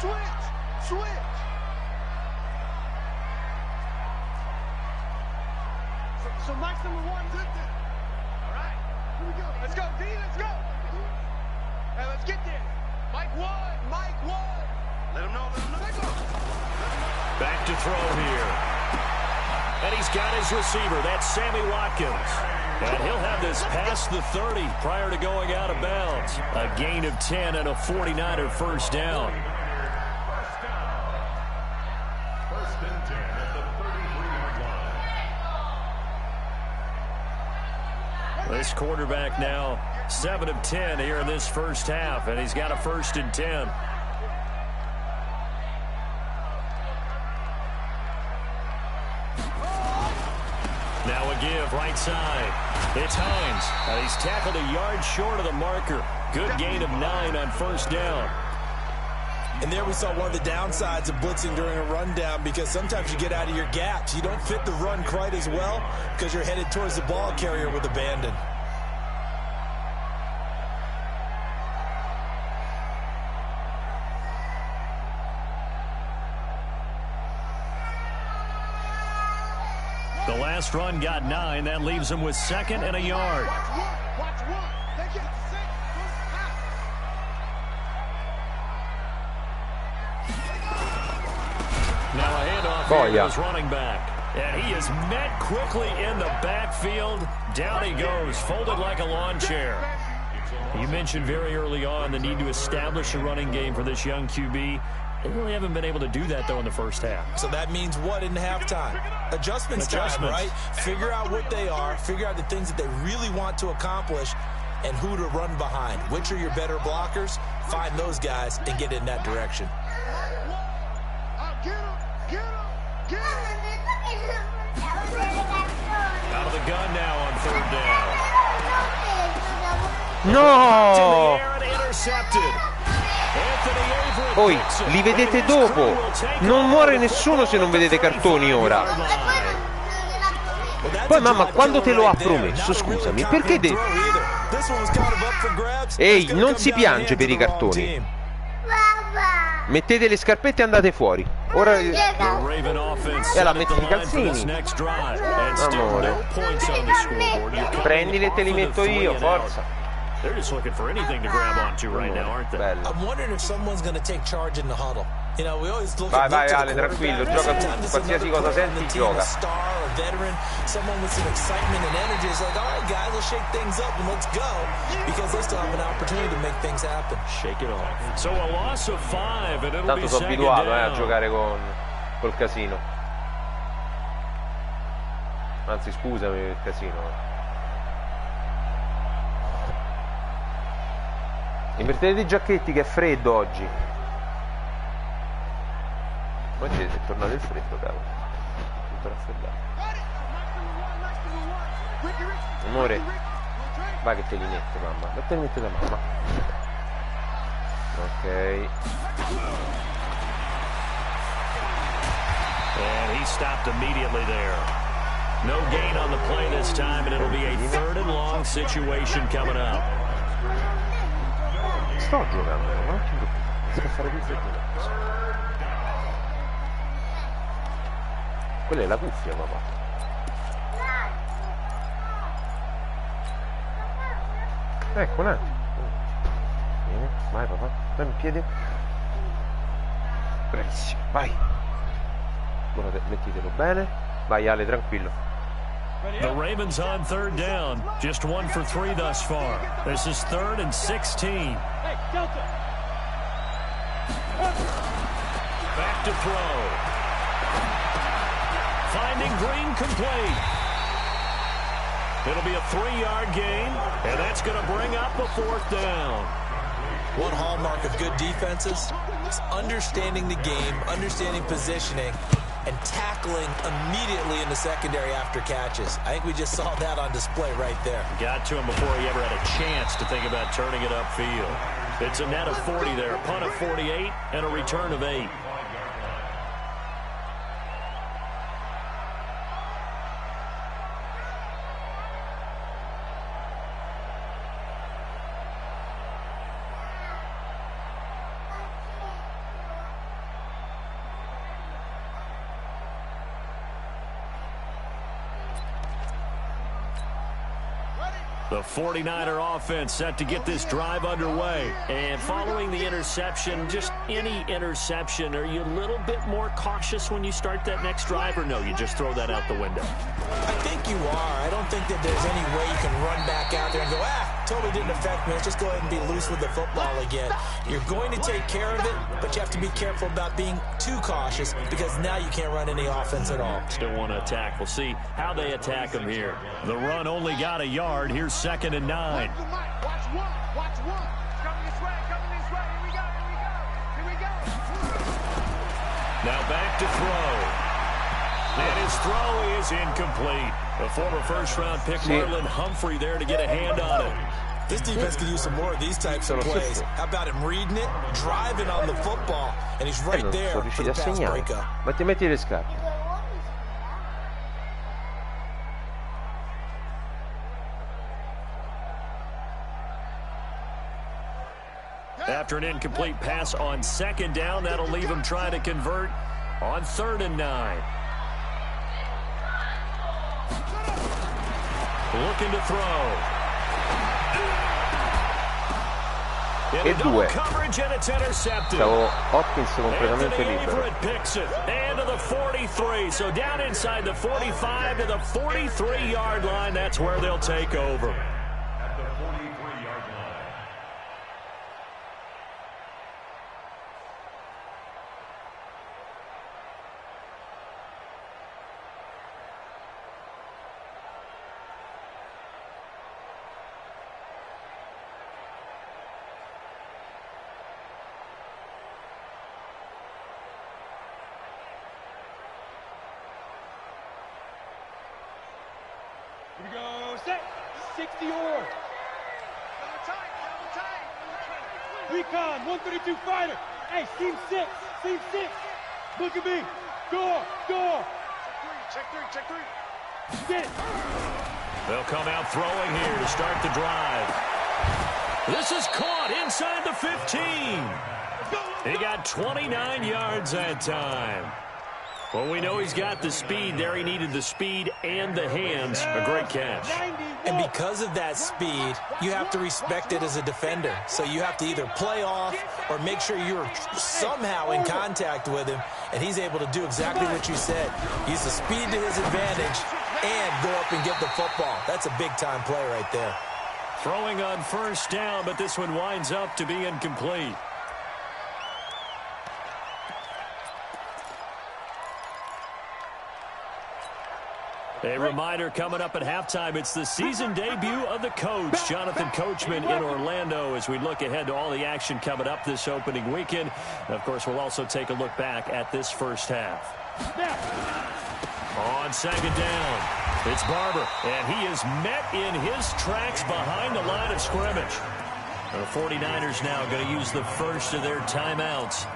Switch. So Mike's number 1 did that. All right, here we go. Let's go, D. Let's go. Hey, let's get there. Mike 1. Let him know. Let's go. Back to throw here. And he's got his receiver. That's Sammy Watkins. And he'll have this past the 30 prior to going out of bounds. A gain of 10 and a 49er first down. First and 10 at the 33-yard line. This quarterback now 7 of 10 here in this first half, and he's got a first and 10. Now a give right side. It's Hines, and he's tackled a yard short of the marker. Good gain of 9 on first down. And there we saw one of the downsides of blitzing during a rundown, because sometimes you get out of your gaps. You don't fit the run quite as well because you're headed towards the ball carrier with abandon. The last run got 9. That leaves him with 2nd and a yard. Watch one. They get 6. Now a handoff here to his running back. And he is met quickly in the backfield. Down he goes, folded like a lawn chair. You mentioned very early on the need to establish a running game for this young QB. They really haven't been able to do that, though, in the first half. So that means what in halftime? Adjustments time, right? Figure out what they are, figure out the things that they really want to accomplish, and who to run behind. Which are your better blockers? Find those guys and get in that direction. Out of the gun now on 3rd down. No! Intercepted. Poi li vedete dopo. Non muore nessuno se non vedete cartoni ora. Poi mamma, quando te lo ha promesso, scusami, perché devi... Ehi, non si piange per i cartoni. Mettete le scarpette e andate fuori. Ora... E la metti i calzini. Amore. Prendili e te li metto io, forza. They're just looking for anything to grab onto right now, aren't they? I'm wondering if someone's going to take charge in the huddle. You know, we always look vai, Ale, tranquillo, gioca tu, qualsiasi cosa senti, gioca. Star or veteran, someone with some excitement and energy is like, all right, guys, let's shake things up and let's go, because they still have an opportunity to make things happen. Shake it off. So a loss of 5, and it'll Tanto be sono second abituato down. a giocare col casino. Anzi, scusami per il casino. Invertete i giacchetti che è freddo oggi. Oggi è tornato il freddo, cavolo. Tutto raffreddato. Amore, vai che te li mette mamma. Ma te li mette da mamma. Ok. And he stopped immediately there. No gain on the play this time, and it'll be a 3rd and long situation coming up. Sto giocando, non ti preoccupare, sto a fare questo e quello. Quella è la cuffia, papà. Ecco, un attimo. Bene, vai papà, dammi il piede. Bravissimo, vai. Guardate, mettitelo bene. Vai Ale, tranquillo. The Ravens on 3rd down. Just 1 for 3 thus far. This is 3rd and 16. Back to throw. Finding Green complete. It'll be a 3-yard gain, and that's going to bring up a 4th down. One hallmark of good defenses is understanding the game, understanding positioning, and tackling immediately in the secondary after catches. I think we just saw that on display right there. Got to him before he ever had a chance to think about turning it upfield. It's a net of 40 there, a punt of 48, and a return of 8. The 49er offense set to get this drive underway. And following the interception, just any interception, are you a little bit more cautious when you start that next drive, or no, you just throw that out the window? I think you are. I don't think that there's any way you can run back out there and go, totally didn't affect me. Let's just go ahead and be loose with the football again. You're going to take care of it, but you have to be careful about being too cautious because now you can't run any offense at all. Still want to attack. We'll see how they attack him here. The run only got a yard. Here's 2nd and 9. Watch one. Watch one. Coming this way. Here we go. Now back to throw. And his throw is incomplete. The former first-round pick, Marlon Humphrey, there to get a hand on it. This defense could use some more of these types of plays. How about him reading it, driving on the football, and he's right there for the pass breakup. Metti le scarpe. After an incomplete pass on 2nd down, that'll leave him trying to convert on 3rd and 9. Looking to throw. E due. Stavo Hopkins completamente libero. Picks it. And to the 43. So down inside the 45 to the 43-yard line. That's where they'll take over. At the 43-yard line. Here we go. Set. 60 or. Double tight. Recon. 132 fighter. Hey, seam 6. Look at me. Door. Check three. Get it. They'll come out throwing here to start the drive. This is caught inside the 15. He got 29 yards that time. Well, we know he's got the speed there. He needed the speed and the hands. A great catch. And because of that speed, you have to respect it as a defender. So you have to either play off or make sure you're somehow in contact with him, and he's able to do exactly what you said. Use the speed to his advantage and go up and get the football. That's a big-time play right there. Throwing on 1st down, but this one winds up to be incomplete. A reminder coming up at halftime, it's the season debut of the coach, Jonathan Coachman, in Orlando, as we look ahead to all the action coming up this opening weekend. And of course, we'll also take a look back at this first half. On 2nd down, it's Barber, and he is met in his tracks behind the line of scrimmage. The 49ers now going to use the first of their timeouts.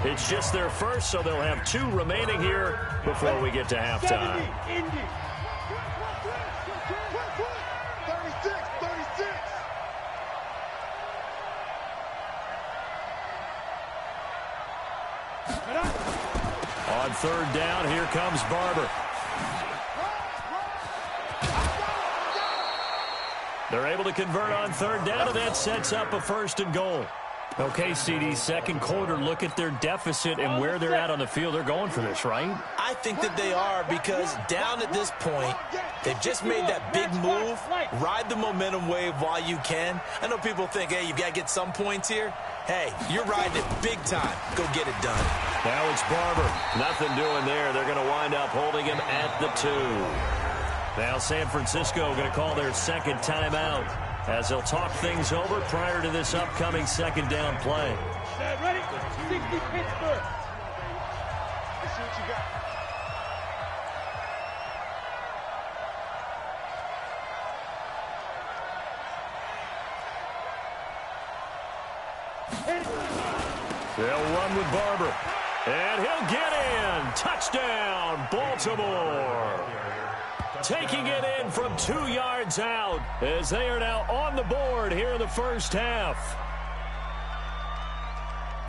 It's just their first, so they'll have 2 remaining here before we get to halftime. 36. On 3rd down, here comes Barber. They're able to convert on 3rd down, and that sets up a 1st and goal. Okay, CD, 2nd quarter, look at their deficit and where they're at on the field. They're going for this, right? I think that they are, because down at this point, they've just made that big move. Ride the momentum wave while you can. I know people think, hey, you've got to get some points here. Hey, you're riding it big time. Go get it done. Now it's Barber. Nothing doing there. They're going to wind up holding him at the 2. Now San Francisco going to call their 2nd timeout, as they'll talk things over prior to this upcoming 2nd down play. Ready? 60 Pittsburgh. Let's see what you got. They'll run with Barber, and he'll get in. Touchdown, Baltimore. Taking it in from 2 yards out, as they are now on the board here in the first half.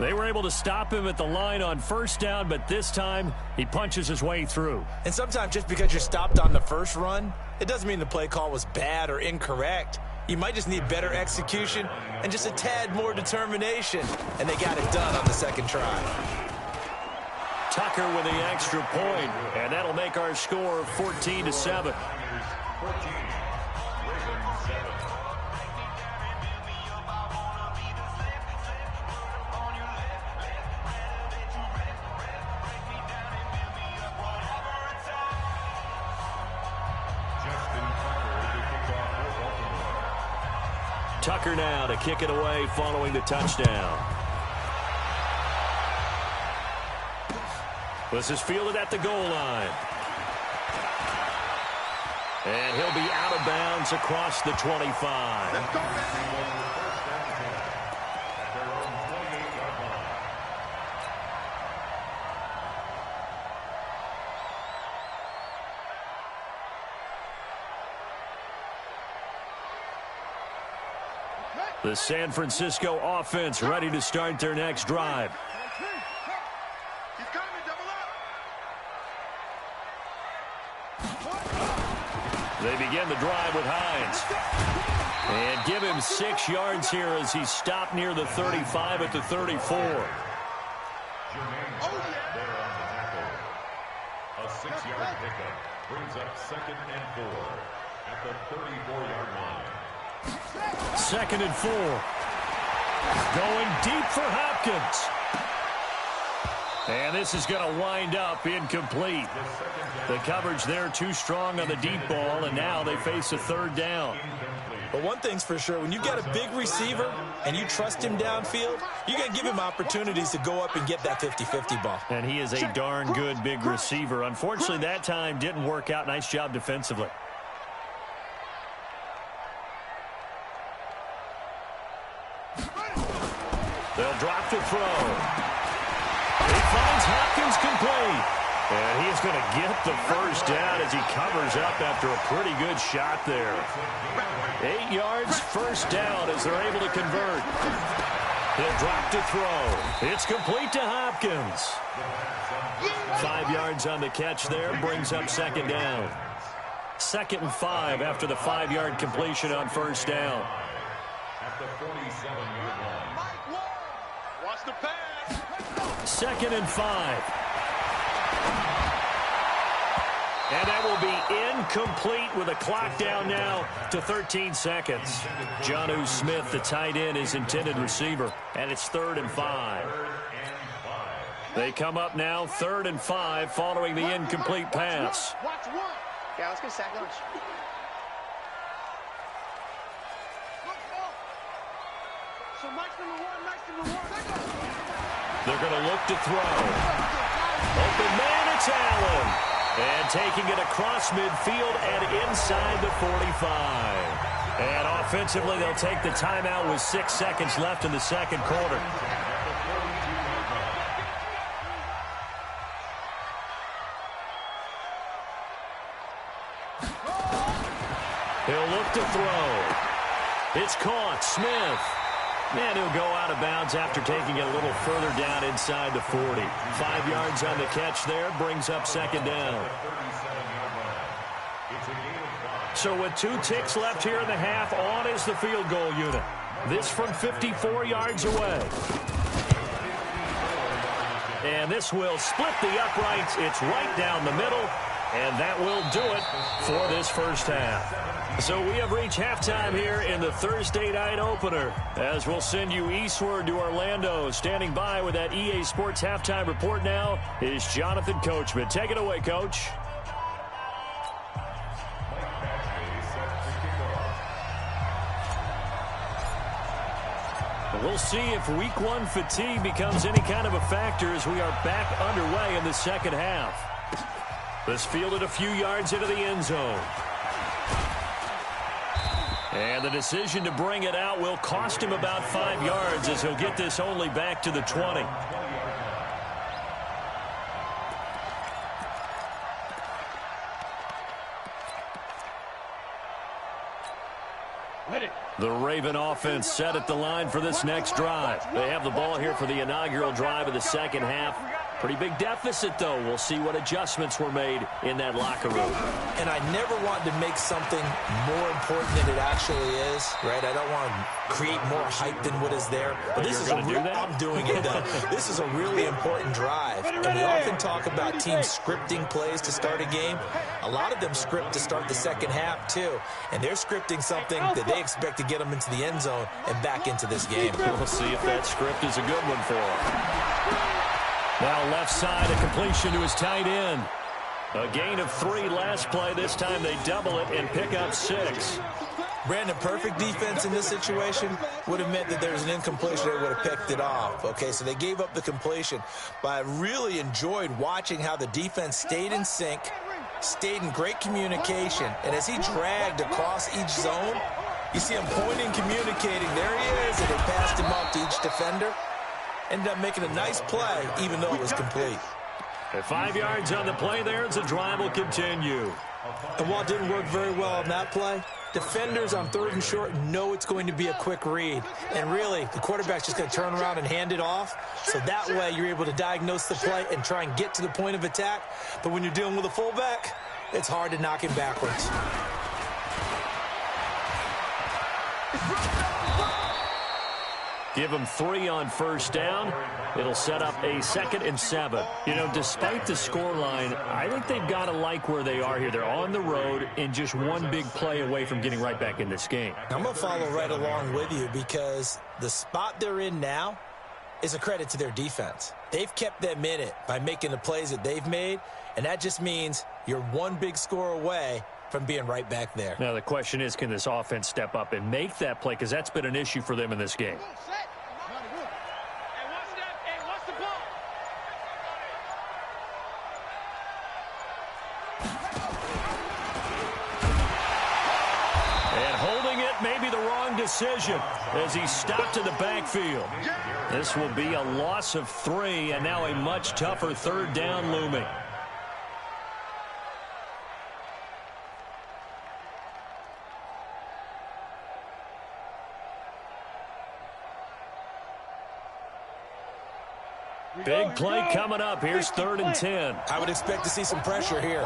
They were able to stop him at the line on first down, but this time he punches his way through. And sometimes just because you're stopped on the first run, it doesn't mean the play call was bad or incorrect. You might just need better execution and just a tad more determination. And they got it done on the second try. Tucker with the extra point, and that'll make our score 14-7. Tucker now to kick it away following the touchdown. This is fielded at the goal line. And he'll be out of bounds across the 25. Let's go, The San Francisco offense ready to start their next drive. He's coming, double up. They begin the drive with Hines. And give him 6 yards here as he's stopped near the 35 at the 34. There on the tackle. A 6-yard pickup brings up 2nd and 4 at the 34-yard line. 2nd and 4. Going deep for Hopkins. And this is going to wind up incomplete. The coverage there too strong on the deep ball, and now they face a 3rd down. But one thing's for sure, when you've got a big receiver and you trust him downfield, you're going to give him opportunities to go up and get that 50-50 ball. And he is a darn good big receiver. Unfortunately, that time didn't work out. Nice job defensively. They'll drop to throw. He finds Hopkins complete. And he's going to get the first down as he covers up after a pretty good shot there. 8 yards, first down as they're able to convert. He'll drop to throw. It's complete to Hopkins. 5 yards on the catch there, brings up 2nd down. 2nd and 5 after the 5-yard completion on first down. At the 47-yard line. Watch the pass. 2nd and 5. And that will be incomplete with a clock down now to 13 seconds. Jonnu Smith, the tight end, is intended receiver. And it's 3rd and 5. They come up now 3rd and 5 following the incomplete pass. Watch one. Yeah, let's go sack lunch. So Mike's number one. They're going to look to throw. Open man, it's Allen. And taking it across midfield and inside the 45. And offensively, they'll take the timeout with 6 seconds left in the second quarter. He'll look to throw. It's caught. Smith. And he'll go out of bounds after taking it a little further down inside the 40. 5 yards on the catch there, brings up 2nd down. So with 2 ticks left here in the half, on is the field goal unit. This from 54 yards away. And this will split the uprights. It's right down the middle. And that will do it for this first half. So we have reached halftime here in the Thursday night opener, as we'll send you eastward to Orlando. Standing by with that EA Sports halftime report now is Jonathan Coachman. Take it away, Coach. We'll see if week 1 fatigue becomes any kind of a factor as we are back underway in the second half. This fielded a few yards into the end zone. And the decision to bring it out will cost him about 5 yards as he'll get this only back to the 20. The Raven offense set at the line for this next drive. They have the ball here for the inaugural drive of the second half. Pretty big deficit, though. We'll see what adjustments were made in that locker room. And I never want to make something more important than it actually is, right? I don't want to create more hype than what is there. But this is I'm doing it, though. This is a really important drive. And we often talk about teams scripting plays to start a game. A lot of them script to start the second half, too. And they're scripting something that they expect to get them into the end zone and back into this game. We'll see if that script is a good one for them. Now left side, a completion to his tight end. A gain of 3 last play. This time they double it and pick up 6. Brandon, perfect defense in this situation would have meant that there was an incompletion. They would have picked it off. Okay, so they gave up the completion. But I really enjoyed watching how the defense stayed in sync, stayed in great communication. And as he dragged across each zone, you see him pointing, communicating. There he is, and they passed him off to each defender. Ended up making a nice play, even though it was complete. At 5 yards on the play there as the drive will continue. And while it didn't work very well on that play, defenders on 3rd and short know it's going to be a quick read. And really, the quarterback's just going to turn around and hand it off. So that way, you're able to diagnose the play and try and get to the point of attack. But when you're dealing with a fullback, it's hard to knock him backwards. Give them 3 on first down. It'll set up a 2nd and 7. You know, despite the scoreline, I think they've got to like where they are here. They're on the road and just one big play away from getting right back in this game. I'm going to follow right along with you because the spot they're in now is a credit to their defense. They've kept them in it by making the plays that they've made, and that just means you're one big score away from being right back there. Now, the question is, can this offense step up and make that play? Because that's been an issue for them in this game. And holding it may be the wrong decision as he stopped in the backfield. This will be a loss of 3, and now a much tougher 3rd down looming. Big play coming up. Here's 3rd and 10. I would expect to see some pressure here.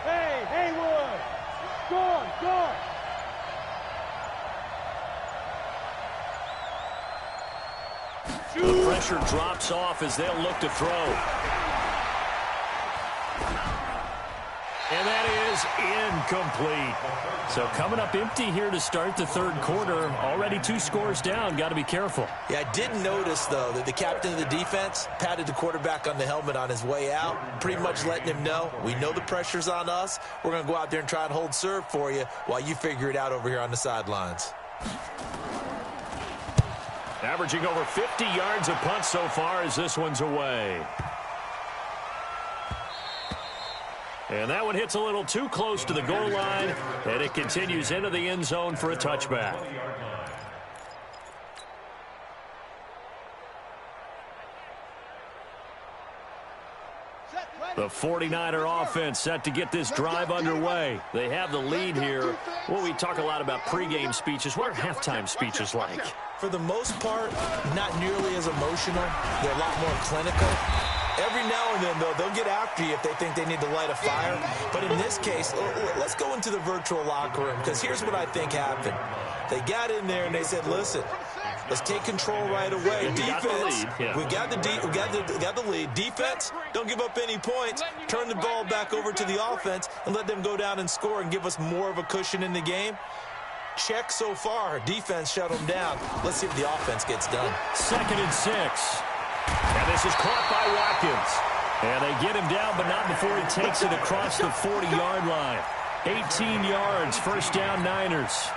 Hey, Haywood! Score! The pressure drops off as they'll look to throw. And that is incomplete. So coming up empty here to start the 3rd quarter. Already 2 scores down. Got to be careful. Yeah, I did notice, though, that the captain of the defense patted the quarterback on the helmet on his way out, pretty much letting him know, we know the pressure's on us. We're going to go out there and try and hold serve for you while you figure it out over here on the sidelines. Averaging over 50 yards a punt so far as this one's away. And that one hits a little too close to the goal line, and it continues into the end zone for a touchback. The 49er offense set to get this drive underway. They have the lead here. Well, we talk a lot about pregame speeches. What are halftime speeches like? For the most part, not nearly as emotional. They're a lot more clinical. Every now and then, though, they'll get after you if they think they need to light a fire. But in this case, let's go into the virtual locker room, because here's what I think happened. They got in there and they said, listen, let's take control right away. Defense, we got the lead. Defense, don't give up any points. Turn the ball back over to the offense and let them go down and score and give us more of a cushion in the game. Check so far. Defense shut them down. Let's see if the offense gets done. 2nd and 6. And this is caught by Watkins. And they get him down, but not before he takes it across the 40-yard line. 18 yards, 1st down Niners.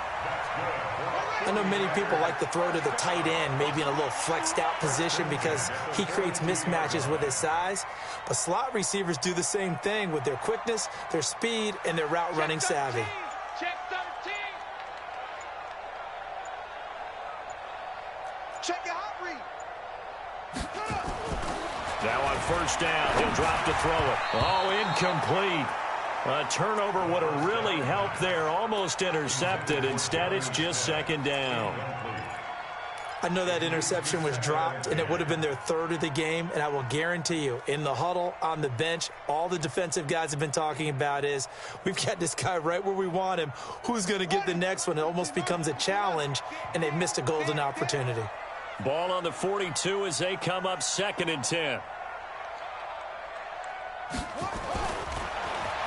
I know many people like to throw to the tight end, maybe in a little flexed out position because he creates mismatches with his size. But slot receivers do the same thing with their quickness, their speed, and their route running savvy. Check 13. Check your hot read. Now on 1st down, he'll drop to throw it. Oh, incomplete. A turnover would have really helped there. Almost intercepted. Instead, it's just second down. I know that interception was dropped, and it would have been their third of the game, and I will guarantee you, in the huddle, on the bench, all the defensive guys have been talking about is, we've got this guy right where we want him. Who's going to get the next one? It almost becomes a challenge, and they've missed a golden opportunity. Ball on the 42 as they come up 2nd and 10.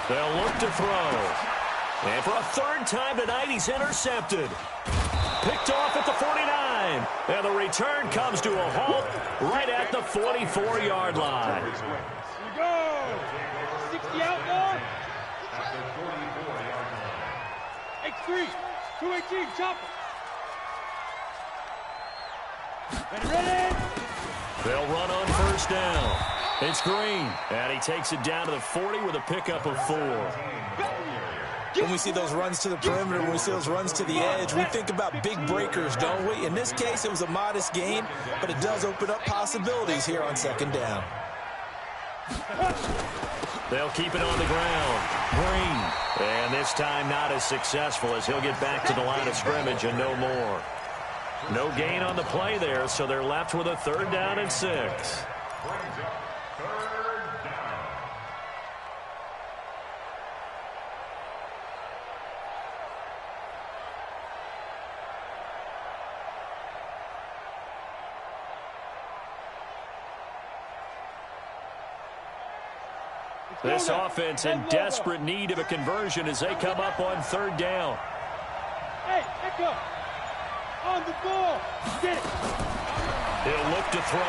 They'll look to throw. And for a third time tonight, he's intercepted. Picked off at the 49. And the return comes to a halt right at the 44-yard line. Here we go. 60 out more. X3. 218. Chopper. Ready. They'll run on first down. It's Green. And he takes it down to the 40 with a pickup of 4. When we see those runs to the perimeter, when we see those runs to the edge, we think about big breakers, don't we? In this case, it was a modest gain, but it does open up possibilities here on second down. They'll keep it on the ground. Green. And this time not as successful as he'll get back to the line of scrimmage and no more. No gain on the play there, so they're left with a 3rd down and 6. This offense in desperate need of a conversion as they come up on 3rd down. Hey, Echo. On the ball. Get it. He'll look to throw.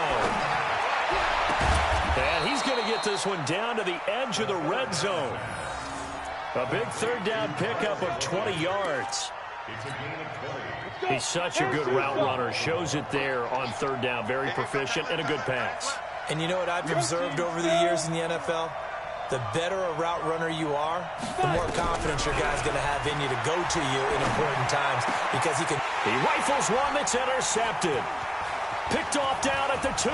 And he's going to get this one down to the edge of the red zone. A big 3rd down pickup of 20 yards. He's such a good route runner. Shows it there on 3rd down. Very proficient and a good pass. And you know what I've observed over the years in the NFL? The better a route runner you are, the more confidence your guy's going to have in you to go to you in important times because he can. He rifles one that's intercepted. Picked off down at the 2.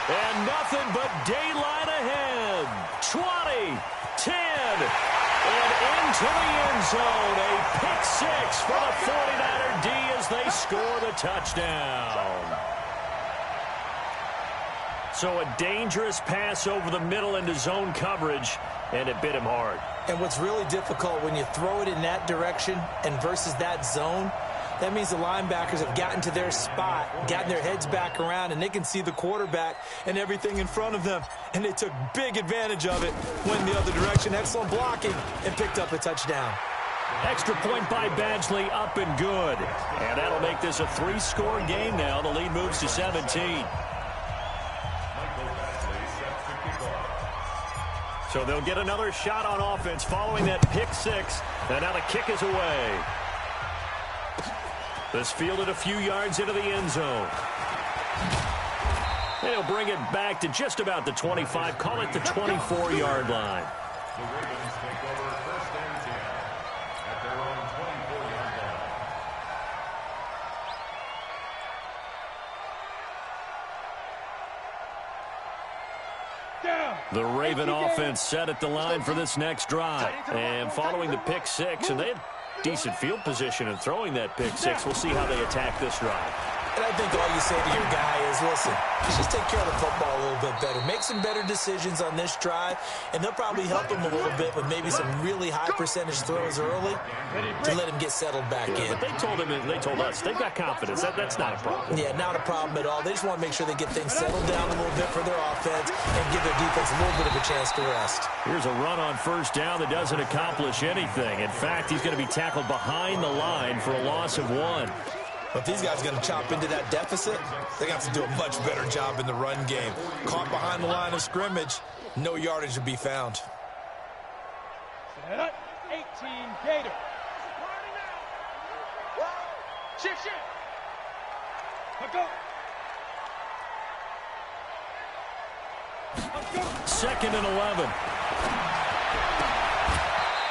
And nothing but daylight ahead. 20, 10, and into the end zone. A pick 6 for the 49er D as they score the touchdown. So a dangerous pass over the middle into zone coverage, and it bit him hard. And what's really difficult when you throw it in that direction and versus that zone, that means the linebackers have gotten to their spot, gotten their heads back around, and they can see the quarterback and everything in front of them. And they took big advantage of it, went the other direction, excellent blocking, and picked up a touchdown. Extra point by Badgley, up and good. And that'll make this a 3-score game now. The lead moves to 17. So they'll get another shot on offense following that pick 6. And now the kick is away. This fielded a few yards into the end zone. And he'll bring it back to just about the 25. Call it the 24-yard line. The Ravens take over 1st and 10 at their own 24-yard line. The Raven offense set at the line for this next drive. And following the pick 6, and they had decent field position in throwing that pick 6. We'll see how they attack this drive. And I think all you say to your guy is, listen, just take care of the football a little bit better. Make some better decisions on this drive, and they'll probably help him a little bit with maybe some really high percentage throws early to let him get settled back in. But they told him, and they told us, they've got confidence. That's not a problem. Yeah, not a problem at all. They just want to make sure they get things settled down a little bit for their offense and give their defense a little bit of a chance to rest. Here's a run on first down that doesn't accomplish anything. In fact, he's going to be tackled behind the line for a loss of 1. If these guys are going to chop into that deficit, they're going to have to do a much better job in the run game. Caught behind the line of scrimmage, no yardage to be found. 18 Gator. Shift. Let's go. 2nd and 11.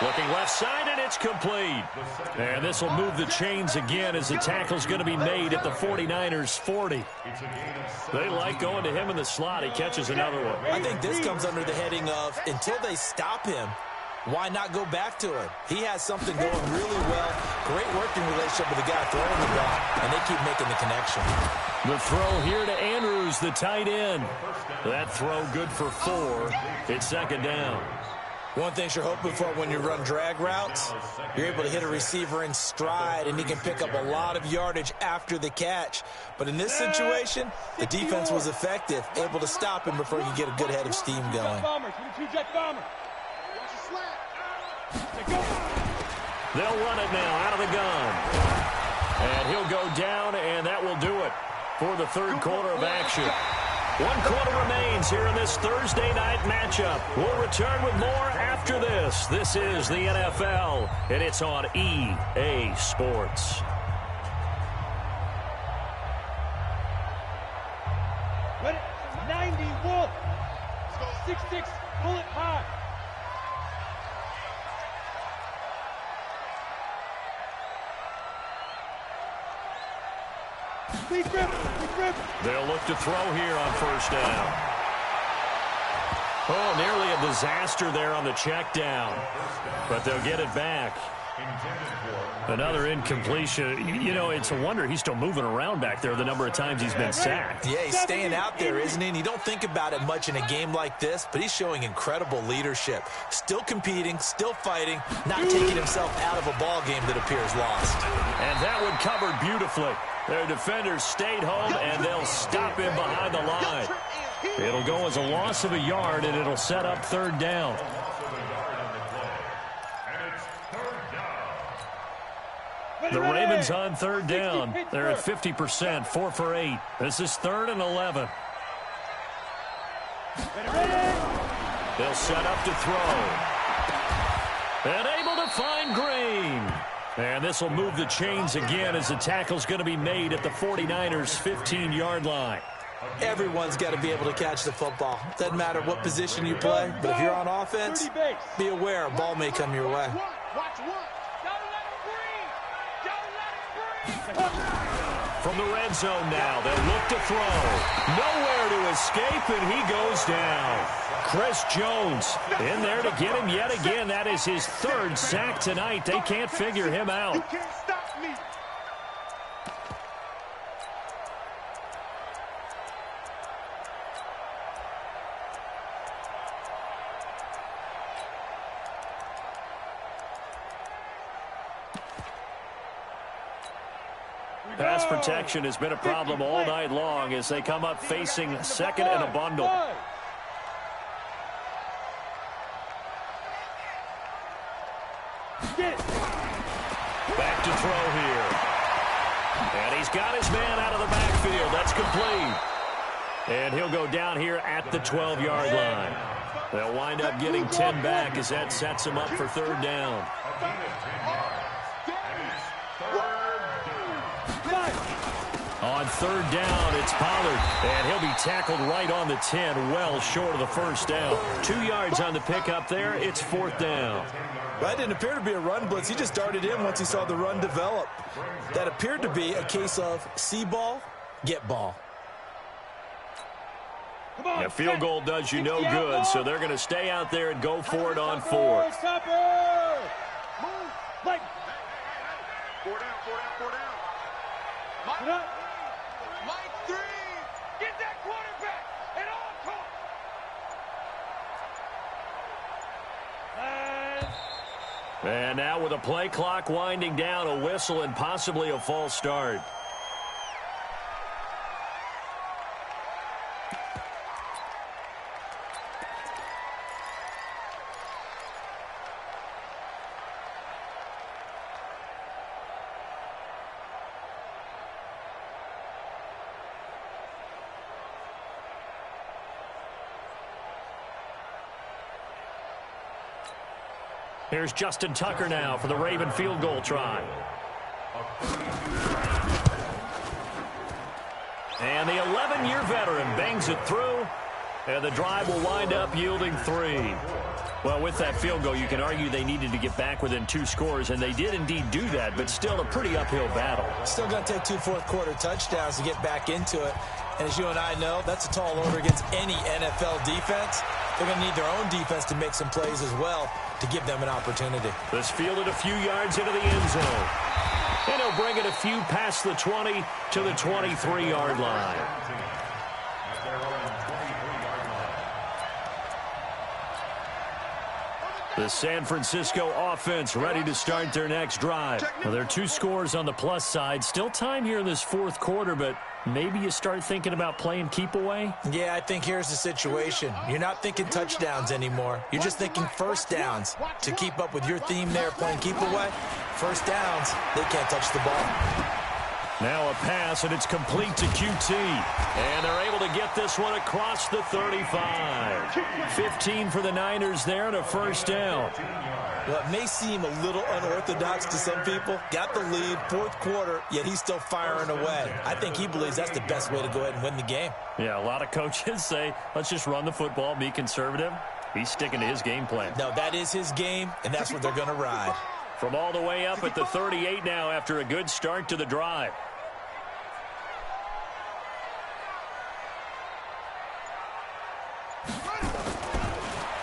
Looking left side, and it's That's complete. And this will move the chains again as the tackle's going to be made at the 49ers 40. They like going to him in the slot. He catches another one. I think this comes under the heading of until they stop him, why not go back to him? He has something going really well. Great working relationship with the guy throwing the ball, and they keep making the connection. The throw here to Andrews, the tight end. That throw good for 4. It's second down. One thing you're hoping for when you run drag routes, you're able to hit a receiver in stride, and he can pick up a lot of yardage after the catch. But in this situation, the defense was effective, able to stop him before he could get a good head of steam going. They'll run it now out of the gun. And he'll go down, and that will do it for the third quarter of action. 1 quarter remains here in this Thursday night matchup. We'll return with more after this. This is the NFL, and it's on EA Sports. Ready? 90 Wolf. 6'6", bullet high. They'll look to throw here on first down. Oh, nearly a disaster there on the check down, but they'll get it back. Another incompletion. You know, it's a wonder he's still moving around back there the number of times he's been sacked. Yeah, he's staying out there, isn't he? And you don't think about it much in a game like this, but he's showing incredible leadership. Still competing, still fighting, not taking himself out of a ball game that appears lost. And that one covered beautifully. Their defenders stayed home, and they'll stop him behind the line. It'll go as a loss of a yard, and it'll set up third down. The Ravens on third down. They're at 50%, 4 for 8. This is 3rd and 11. They'll set up to throw. And able to find Green. And this will move the chains again as the tackle's going to be made at the 49ers' 15-yard line. Everyone's got to be able to catch the football. Doesn't matter what position you play, but if you're on offense, be aware a ball may come your way. From the red zone now, they'll look to throw. Nowhere to escape, and he goes down. Chris Jones in there to get him yet again. That is his 3rd sack tonight. They can't figure him out. You can't stop me. Pass protection has been a problem all night long as they come up facing second and a bundle. Back to throw here. And he's got his man out of the backfield. That's complete. And he'll go down here at the 12-yard line. They'll wind up getting 10 back as that sets him up for third down. On third down, it's Pollard, and he'll be tackled right on the 10, well short of the first down. 2 yards on the pickup there. It's 4th down. That didn't appear to be a run blitz. He just darted in once he saw the run develop. That appeared to be a case of see ball, get ball. A field goal does you no good, so they're going to stay out there and go for it on 4th. 4 down. Mike 3. Get that quarterback at all costs. And now with a play clock winding down, a whistle and possibly a false start. Here's Justin Tucker now for the Raven field goal try. And the 11-year veteran bangs it through, and the drive will wind up yielding 3. Well, with that field goal, you can argue they needed to get back within 2 scores, and they did indeed do that, but still a pretty uphill battle. Still going to take 2 fourth-quarter touchdowns to get back into it. And as you and I know, that's a tall order against any NFL defense. They're going to need their own defense to make some plays as well to give them an opportunity. This fielded a few yards into the end zone. And he'll bring it a few past the 20 to the 23-yard line. The San Francisco offense ready to start their next drive. Well, there are 2 scores on the plus side. Still time here in this 4th quarter, but maybe you start thinking about playing keep away? Yeah, I think here's the situation. You're not thinking touchdowns anymore. You're just thinking first downs. To keep up with your theme there, playing keep away, first downs, they can't touch the ball. Now a pass, and it's complete to QT. And they're able to get this one across the 35. 15 for the Niners there and a first down. Well, it may seem a little unorthodox to some people. Got the lead, 4th quarter, yet he's still firing away. I think he believes that's the best way to go ahead and win the game. Yeah, a lot of coaches say, let's just run the football, be conservative. He's sticking to his game plan. No, that is his game, and that's what they're going to ride. From all the way up at the 38 now after a good start to the drive.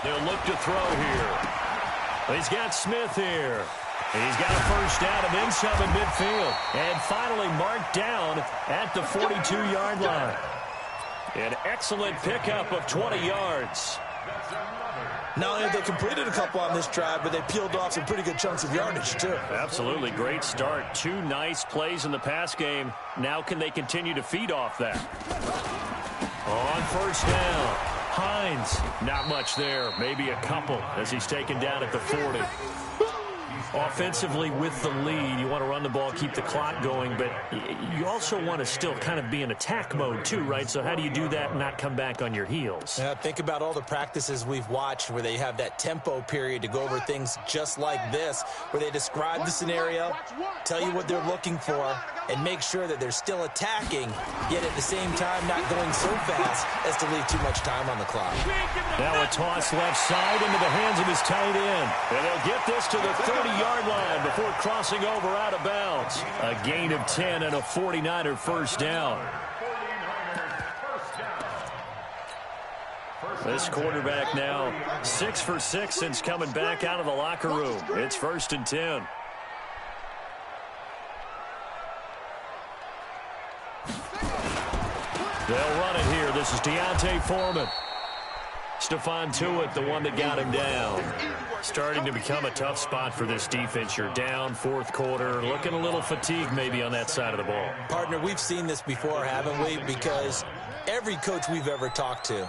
They'll look to throw here. He's got Smith here. He's got a first down and then some in midfield. And finally marked down at the 42-yard line. An excellent pickup of 20 yards. Not only have they completed a couple on this drive, but they peeled off some pretty good chunks of yardage, too. Absolutely. Great start. 2 nice plays in the pass game. Now can they continue to feed off that? On first down. Hines, not much there, maybe a couple as he's taken down at the 40. Offensively with the lead, you want to run the ball, keep the clock going, but you also want to still kind of be in attack mode too, right? So how do you do that and not come back on your heels? Yeah, think about all the practices we've watched where they have that tempo period to go over things just like this, where they describe the scenario, tell you what they're looking for, and make sure that they're still attacking, yet at the same time not going so fast as to leave too much time on the clock. Now a toss left side into the hands of his tight end. And they'll get this to the 30-yard line before crossing over out of bounds. A gain of 10 and a 49er first down. This quarterback now 6 for 6 since coming back out of the locker room. It's 1st and 10. They'll run it here. This is Deontay Foreman. Stephon Tuitt, the one that got him down. Starting to become a tough spot for this defense. You're down 4th quarter. Looking a little fatigued maybe on that side of the ball. Partner, we've seen this before, haven't we? Because every coach we've ever talked to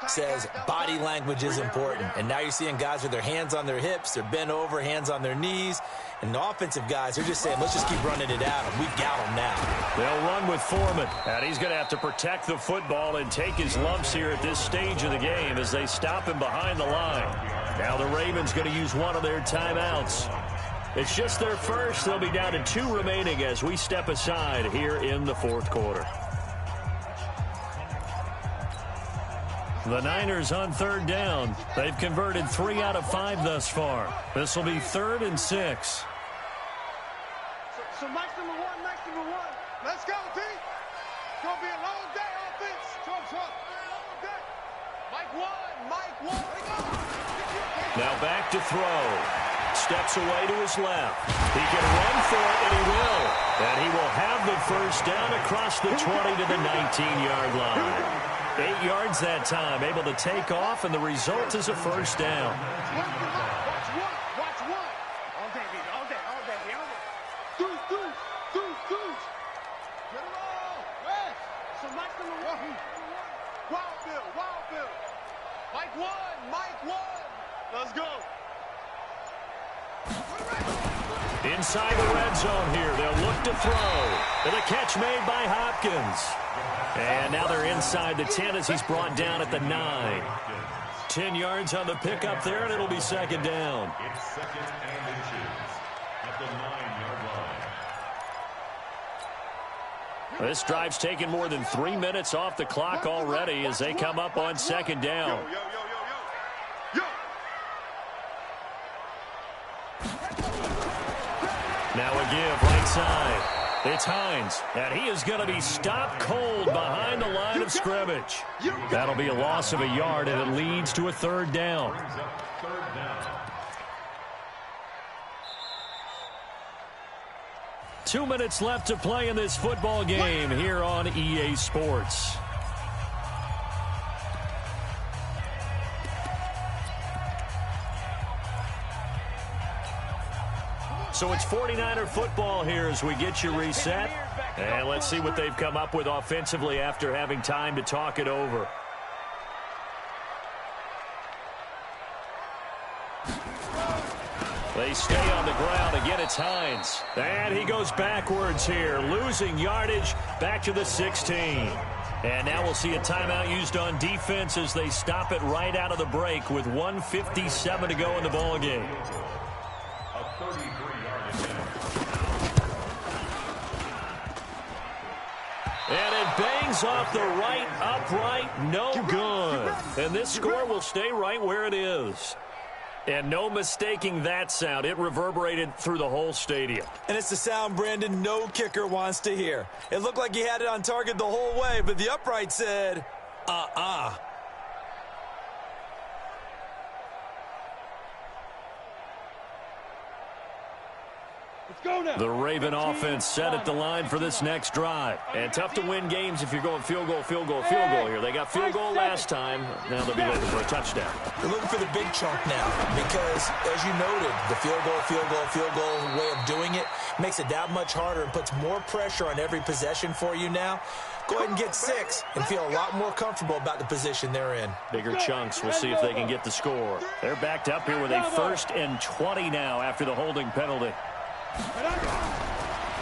says body language is important. And now you're seeing guys with their hands on their hips, they're bent over, hands on their knees. And the offensive guys, they're just saying, let's just keep running it out. We've got them now. They'll run with Foreman. And he's going to have to protect the football and take his lumps here at this stage of the game as they stop him behind the line. Now the Ravens going to use one of their timeouts. It's just their first. They'll be down to 2 remaining as we step aside here in the 4th quarter. The Niners on 3rd down. They've converted 3 out of 5 thus far. This will be 3rd and 6. So Mike's number one. Let's go, team. It's going to be a long day, offense. Long day. Mike one. Now back to throw. Steps away to his left. He can run for it, and he will. And he will have the first down across the 20 to the 19-yard line. 8 yards that time, able to take off, and the result is a first down. Watch one. All day. Deuce. Get it all. Yes. So Mike's number one. Wild Bill. Mike one. Let's go. Inside the red zone here, they'll look to throw. And a catch made by Hopkins. And now they're inside the 10 as he's brought down at the 9. 10 yards on the pickup there, and it'll be 2nd down. It's 2nd and inches at the 9-yard line. This drive's taken more than 3 minutes off the clock already as they come up on 2nd down. Yo. Now a give right side. It's Hines, and he is going to be stopped cold behind the line of scrimmage. That'll be a loss of a yard, and it leads to a third down. 2 minutes left to play in this football game here on EA Sports. So it's 49er football here as we get you reset. And let's see what they've come up with offensively after having time to talk it over. They stay on the ground. Again, it's Hines. And he goes backwards here, losing yardage back to the 16. And now we'll see a timeout used on defense as they stop it right out of the break with 1:57 to go in the ball game. And it bangs off the right upright, no good. And this score will stay right where it is. And no mistaking that sound. It reverberated through the whole stadium. And it's the sound, Brandon, no kicker wants to hear. It looked like he had it on target the whole way, but the upright said, The Raven offense set at the line for this next drive. And tough to win games if you're going field goal here. They got field goal last time. Now they'll be looking for a touchdown. They're looking for the big chunk now because, as you noted, the field goal way of doing it makes it that much harder and puts more pressure on every possession for you now. Go ahead and get 6 and feel a lot more comfortable about the position they're in. Bigger chunks. We'll see if they can get the score. They're backed up here with a 1st and 20 now after the holding penalty.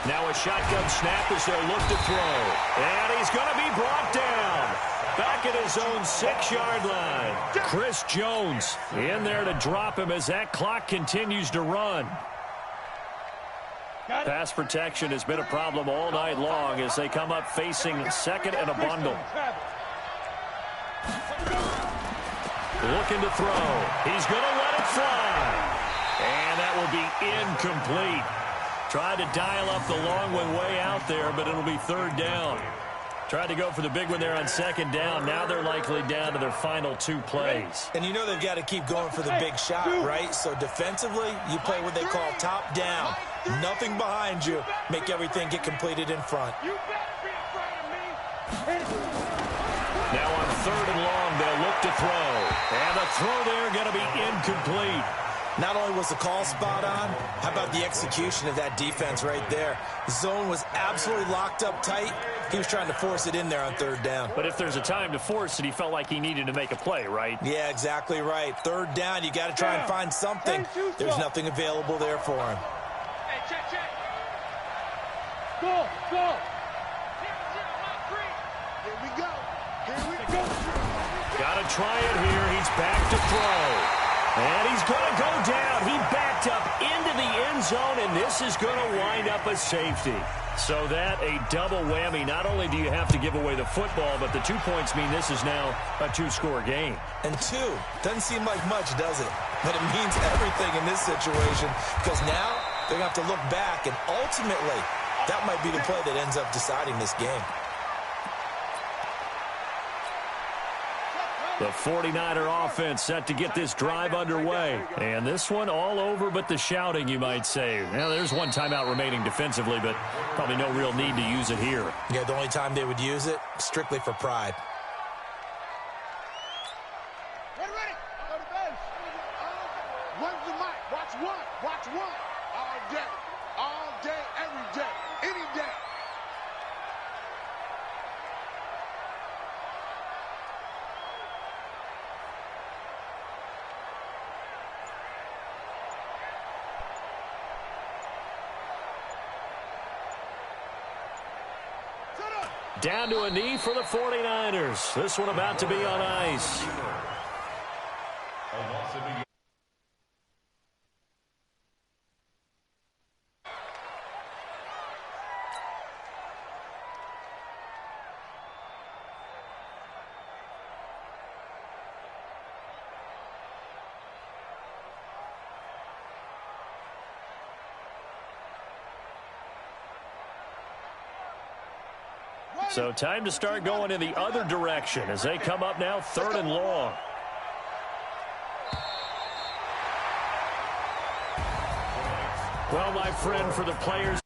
Now a shotgun snap as they'll look to throw. And he's going to be brought down. Back at his own 6-yard line. Chris Jones in there to drop him as that clock continues to run. Pass protection has been a problem all night long as they come up facing second and a bundle. Looking to throw. He's going to let it fly. And that will be incomplete. Tried to dial up the long one way out there, but it'll be 3rd down. Tried to go for the big one there on 2nd down. Now they're likely down to their final 2 plays. And you know they've got to keep going for the big shot, right? So defensively, you play what they call top down. Nothing behind you. Make everything get completed in front. Now on 3rd and long, they'll look to throw. And the throw there going to be incomplete. Not only was the call spot on, how about the execution of that defense right there? The zone was absolutely locked up tight. He was trying to force it in there on 3rd down. But if there's a time to force it, he felt like he needed to make a play, right? Yeah, exactly right. 3rd down, you got to try and find something. There's nothing available there for him. Hey, check. Go. Here we go. Got to try it here. He's back to throw. And he's going to go down. He backed up into the end zone, and this is going to wind up a safety. So that a double whammy. Not only do you have to give away the football, but the 2 points mean this is now a 2-score game. And 2 doesn't seem like much, does it? But it means everything in this situation because now they're going to have to look back, and ultimately that might be the play that ends up deciding this game. The 49er offense set to get this drive underway. And this one all over but the shouting, you might say. Now, there's one timeout remaining defensively, but probably no real need to use it here. Yeah, the only time they would use it, strictly for pride. Ready. Go to base. One's the mic. Watch one. All day, every day, any day. Down to a knee for the 49ers. This one about to be on ice. So time to start going in the other direction as they come up now 3rd and long. Well, my friend, for the players